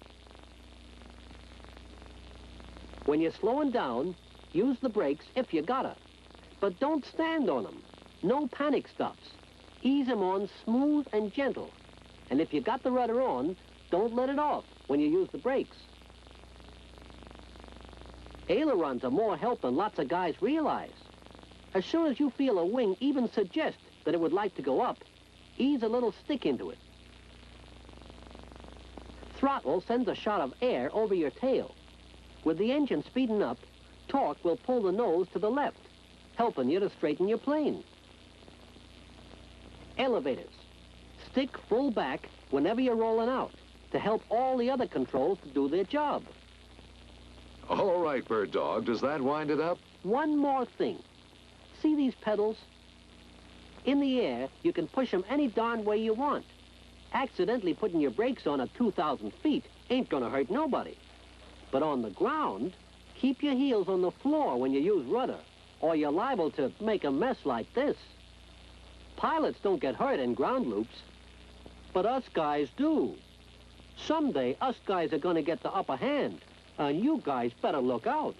When you're slowing down, use the brakes if you gotta. But don't stand on them. No panic stops. Ease them on smooth and gentle. And if you got the rudder on, don't let it off when you use the brakes. Ailerons are more help than lots of guys realize. As soon as you feel a wing even suggest that it would like to go up, ease a little stick into it. Throttle sends a shot of air over your tail. With the engine speeding up, torque will pull the nose to the left, helping you to straighten your plane. Elevators. Stick full back whenever you're rolling out to help all the other controls to do their job. All right, Bird Dog, does that wind it up? One more thing. See these pedals? In the air, you can push them any darn way you want. Accidentally putting your brakes on at 2,000 feet ain't gonna hurt nobody. But on the ground, keep your heels on the floor when you use rudder. or you're liable to make a mess like this. Pilots don't get hurt in ground loops, but us guys do. Someday, us guys are going to get the upper hand, and you guys better look out.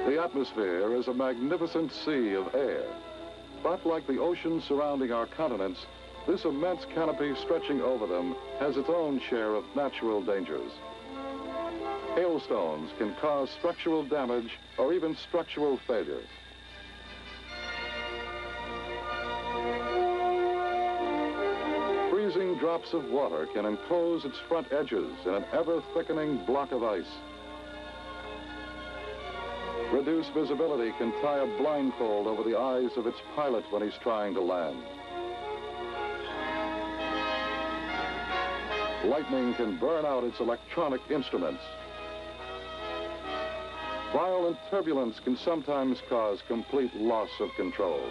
The atmosphere is a magnificent sea of air. But like the oceans surrounding our continents, this immense canopy stretching over them has its own share of natural dangers. Hailstones can cause structural damage or even structural failure. Freezing drops of water can enclose its front edges in an ever-thickening block of ice. Reduced visibility can tie a blindfold over the eyes of its pilot when he's trying to land. Lightning can burn out its electronic instruments. Violent turbulence can sometimes cause complete loss of control.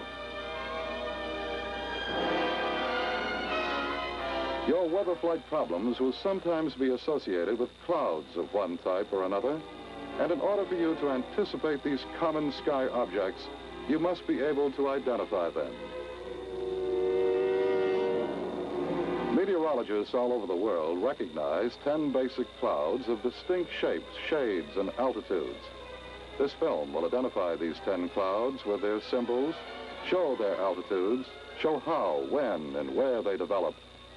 Your weather flight problems will sometimes be associated with clouds of one type or another. And in order for you to anticipate these common sky objects, you must be able to identify them. Meteorologists all over the world recognize 10 basic clouds of distinct shapes, shades, and altitudes. This film will identify these 10 clouds with their symbols, show their altitudes, show how, when, and where they develop,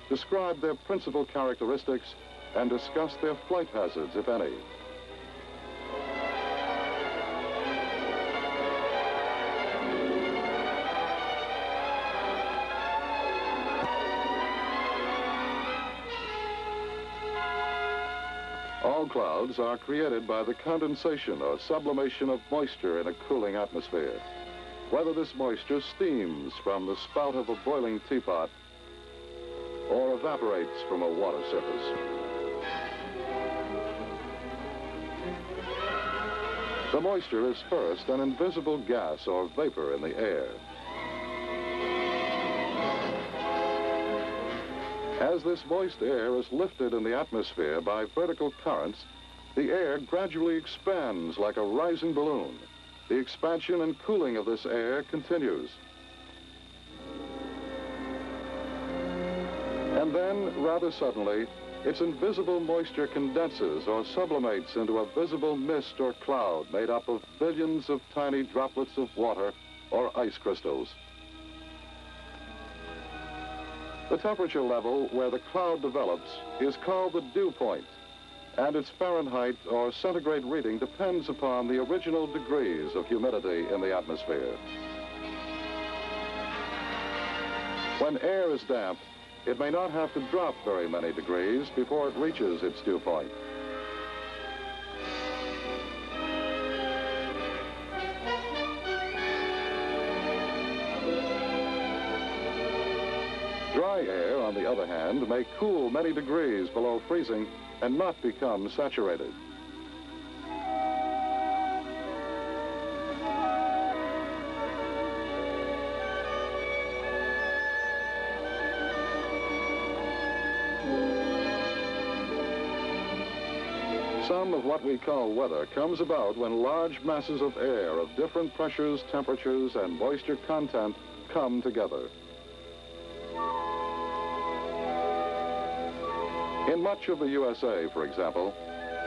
describe their principal characteristics, and discuss their flight hazards, if any. All clouds are created by the condensation or sublimation of moisture in a cooling atmosphere. Whether this moisture steams from the spout of a boiling teapot or evaporates from a water surface. The moisture is first an invisible gas or vapor in the air. As this moist air is lifted in the atmosphere by vertical currents, the air gradually expands like a rising balloon. The expansion and cooling of this air continues. And then, rather suddenly, its invisible moisture condenses or sublimates into a visible mist or cloud made up of billions of tiny droplets of water or ice crystals. The temperature level where the cloud develops is called the dew point, and its Fahrenheit or centigrade reading depends upon the original degrees of humidity in the atmosphere. When air is damp, it may not have to drop very many degrees before it reaches its dew point. Dry air, on the other hand, may cool many degrees below freezing and not become saturated. Some of what we call weather comes about when large masses of air of different pressures, temperatures, and moisture content come together. In much of the USA, for example,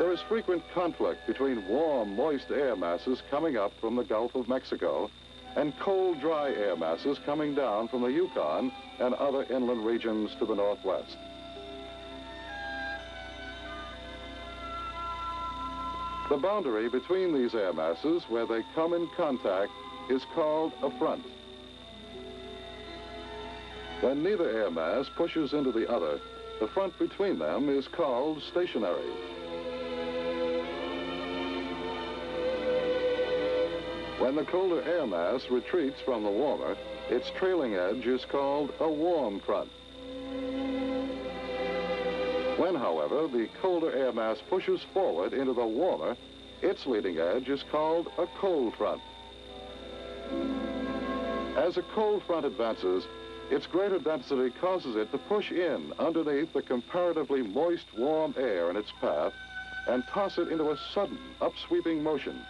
there is frequent conflict between warm, moist air masses coming up from the Gulf of Mexico and cold, dry air masses coming down from the Yukon and other inland regions to the northwest. The boundary between these air masses where they come in contact is called a front. When neither air mass pushes into the other, the front between them is called stationary. When the colder air mass retreats from the warmer, its trailing edge is called a warm front. When, however, the colder air mass pushes forward into the warmer, its leading edge is called a cold front. As a cold front advances, its greater density causes it to push in underneath the comparatively moist, warm air in its path and toss it into a sudden, upsweeping motion.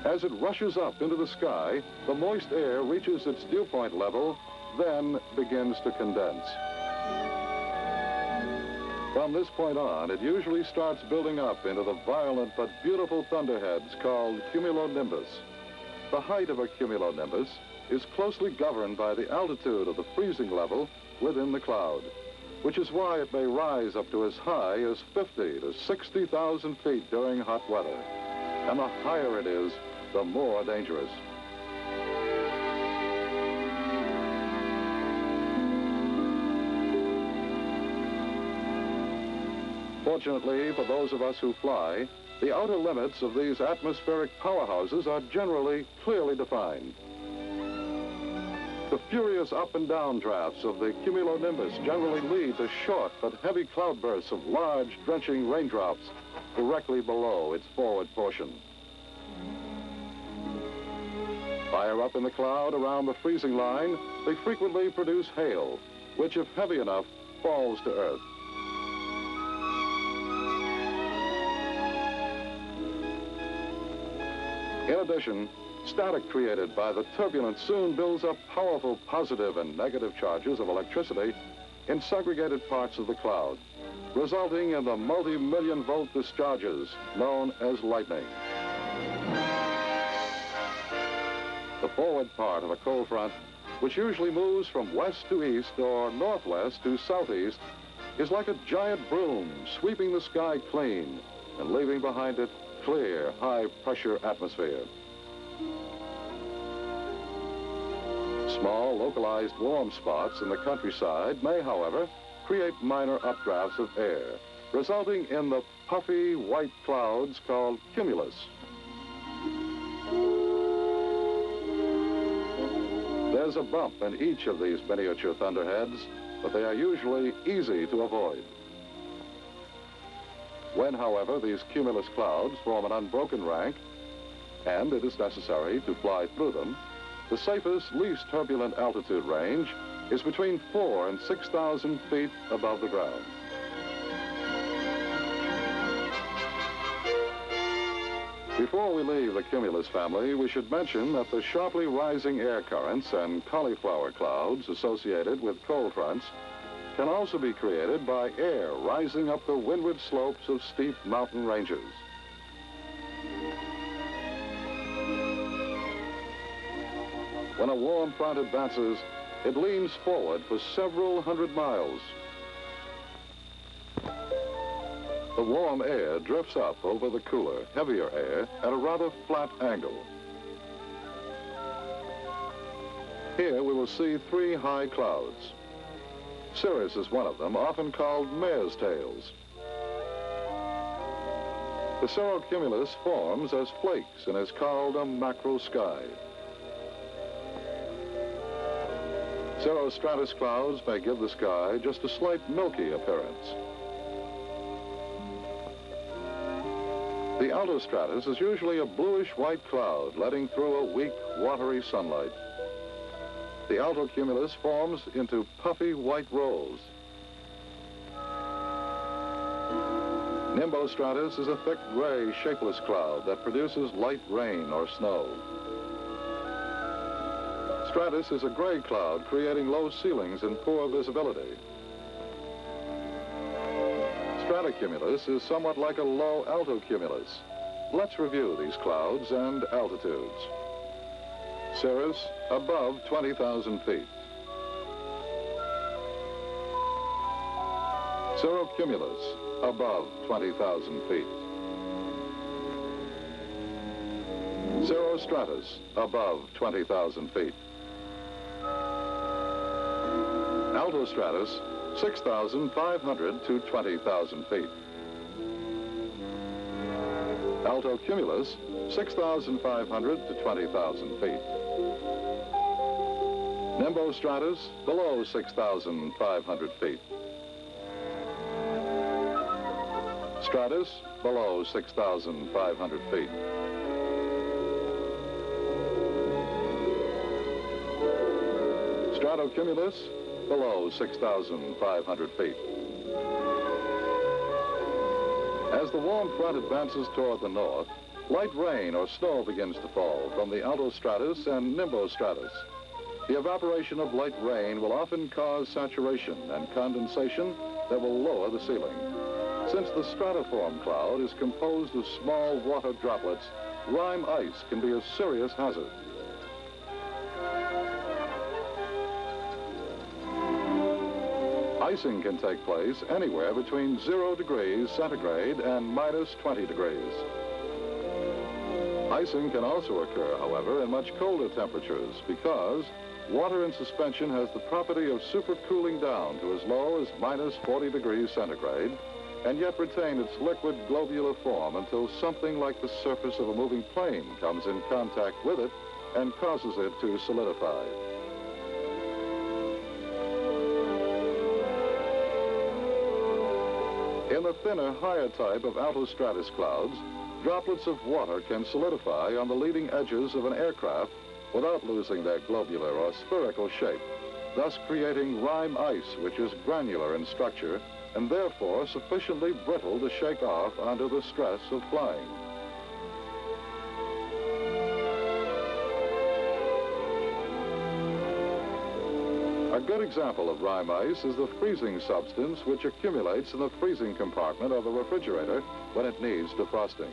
As it rushes up into the sky, the moist air reaches its dew point level, then begins to condense. From this point on, it usually starts building up into the violent but beautiful thunderheads called cumulonimbus. The height of a cumulonimbus is closely governed by the altitude of the freezing level within the cloud, which is why it may rise up to as high as 50 to 60,000 feet during hot weather. And the higher it is, the more dangerous. Fortunately for those of us who fly, the outer limits of these atmospheric powerhouses are generally clearly defined. The furious up and down drafts of the cumulonimbus generally lead to short but heavy cloudbursts of large, drenching raindrops directly below its forward portion. Higher up in the cloud around the freezing line, they frequently produce hail, which, if heavy enough, falls to earth. In addition, static created by the turbulence soon builds up powerful positive and negative charges of electricity in segregated parts of the cloud, resulting in the multi-million volt discharges known as lightning. The forward part of a cold front, which usually moves from west to east or northwest to southeast, is like a giant broom sweeping the sky clean and leaving behind it clear, high-pressure atmosphere. Small, localized warm spots in the countryside may, however, create minor updrafts of air, resulting in the puffy white clouds called cumulus. There's a bump in each of these miniature thunderheads, but they are usually easy to avoid. When, however, these cumulus clouds form an unbroken rank, and it is necessary to fly through them, the safest, least turbulent altitude range is between 4,000 and 6,000 feet above the ground. Before we leave the cumulus family, we should mention that the sharply rising air currents and cauliflower clouds associated with cold fronts can also be created by air rising up the windward slopes of steep mountain ranges. When a warm front advances, it leans forward for several hundred miles. The warm air drifts up over the cooler, heavier air at a rather flat angle. Here we will see three high clouds. Cirrus is one of them, often called mare's tails. The cirrocumulus forms as flakes and is called a macro sky. Cirrostratus clouds may give the sky just a slight milky appearance. The altostratus is usually a bluish-white cloud letting through a weak, watery sunlight. The altocumulus forms into puffy white rolls. Nimbostratus is a thick, gray, shapeless cloud that produces light rain or snow. Stratus is a gray cloud creating low ceilings and poor visibility. Stratocumulus is somewhat like a low altocumulus. Let's review these clouds and altitudes. Cirrus, above 20,000 feet. Cirrocumulus, above 20,000 feet. Cirrostratus, above 20,000 feet. Altostratus, 6,500 to 20,000 feet. Alto cumulus, 6,500 to 20,000 feet. Nimbostratus, below 6,500 feet. Stratus, below 6,500 feet. Stratocumulus, below 6,500 feet. As the warm front advances toward the north, light rain or snow begins to fall from the altostratus and nimbostratus. The evaporation of light rain will often cause saturation and condensation that will lower the ceiling. Since the stratiform cloud is composed of small water droplets, rime ice can be a serious hazard. Icing can take place anywhere between 0 degrees centigrade and minus 20 degrees. Icing can also occur, however, in much colder temperatures because water in suspension has the property of supercooling down to as low as minus 40 degrees centigrade and yet retain its liquid globular form until something like the surface of a moving plane comes in contact with it and causes it to solidify. In the thinner, higher type of altostratus clouds, droplets of water can solidify on the leading edges of an aircraft without losing their globular or spherical shape, thus creating rime ice, which is granular in structure and therefore sufficiently brittle to shake off under the stress of flying. A good example of rime ice is the freezing substance which accumulates in the freezing compartment of a refrigerator when it needs defrosting.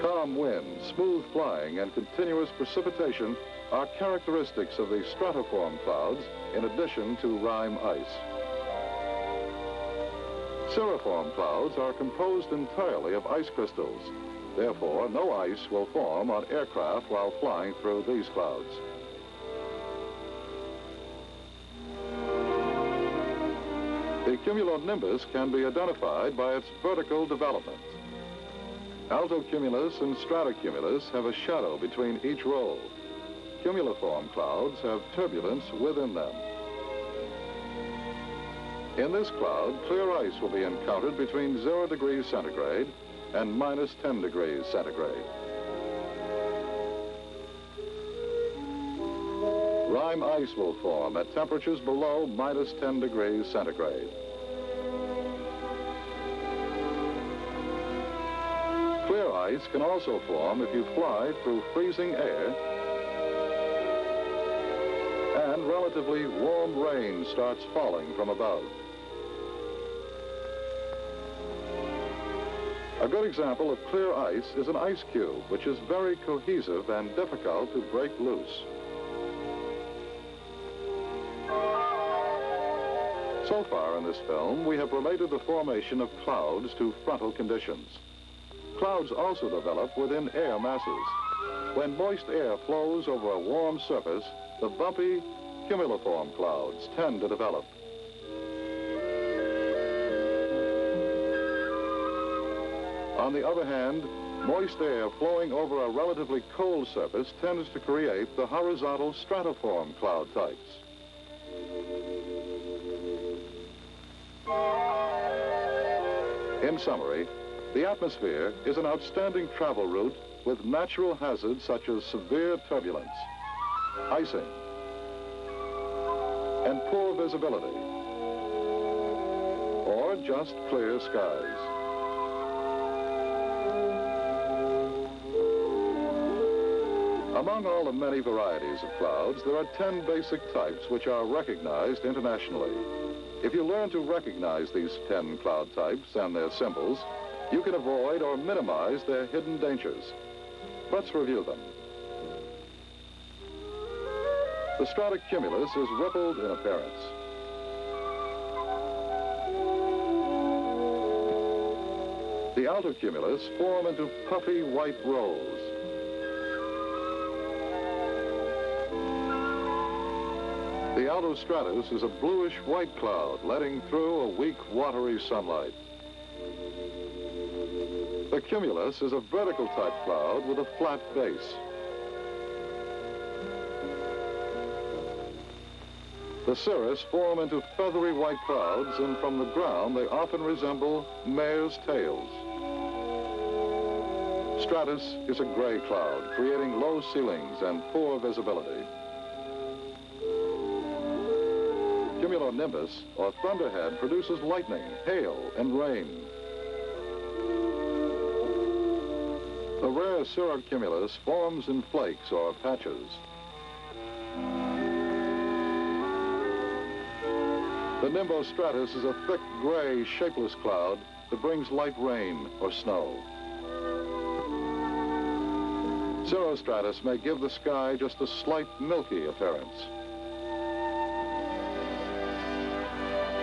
Calm wind, smooth flying, and continuous precipitation are characteristics of the stratiform clouds in addition to rime ice. Cirriform clouds are composed entirely of ice crystals. Therefore, no ice will form on aircraft while flying through these clouds. The cumulonimbus can be identified by its vertical development. Altocumulus and stratocumulus have a shadow between each roll. Cumuliform clouds have turbulence within them. In this cloud, clear ice will be encountered between 0 degrees centigrade and minus 10 degrees centigrade. Rime ice will form at temperatures below minus 10 degrees centigrade. Clear ice can also form if you fly through freezing air and relatively warm rain starts falling from above. A good example of clear ice is an ice cube, which is very cohesive and difficult to break loose. So far in this film, we have related the formation of clouds to frontal conditions. Clouds also develop within air masses. When moist air flows over a warm surface, the bumpy cumuliform clouds tend to develop. On the other hand, moist air flowing over a relatively cold surface tends to create the horizontal stratiform cloud types. In summary, the atmosphere is an outstanding travel route with natural hazards such as severe turbulence, icing, and poor visibility, or just clear skies. Among all the many varieties of clouds, there are 10 basic types which are recognized internationally. If you learn to recognize these 10 cloud types and their symbols, you can avoid or minimize their hidden dangers. Let's review them. The stratocumulus is rippled in appearance. The altocumulus form into puffy white rolls. The altostratus is a bluish white cloud letting through a weak watery sunlight. The cumulus is a vertical type cloud with a flat base. The cirrus form into feathery white clouds, and from the ground they often resemble mares' tails. Stratus is a gray cloud, creating low ceilings and poor visibility. Cumulonimbus, or thunderhead, produces lightning, hail, and rain. The rare cirrocumulus forms in flakes or patches. The nimbostratus is a thick, gray, shapeless cloud that brings light rain or snow. Cirrostratus may give the sky just a slight milky appearance.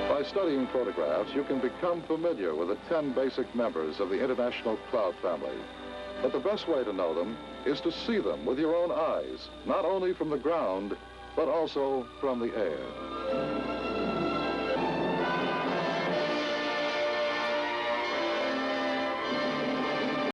By studying photographs, you can become familiar with the 10 basic members of the International Cloud Family. But the best way to know them is to see them with your own eyes, not only from the ground, but also from the air.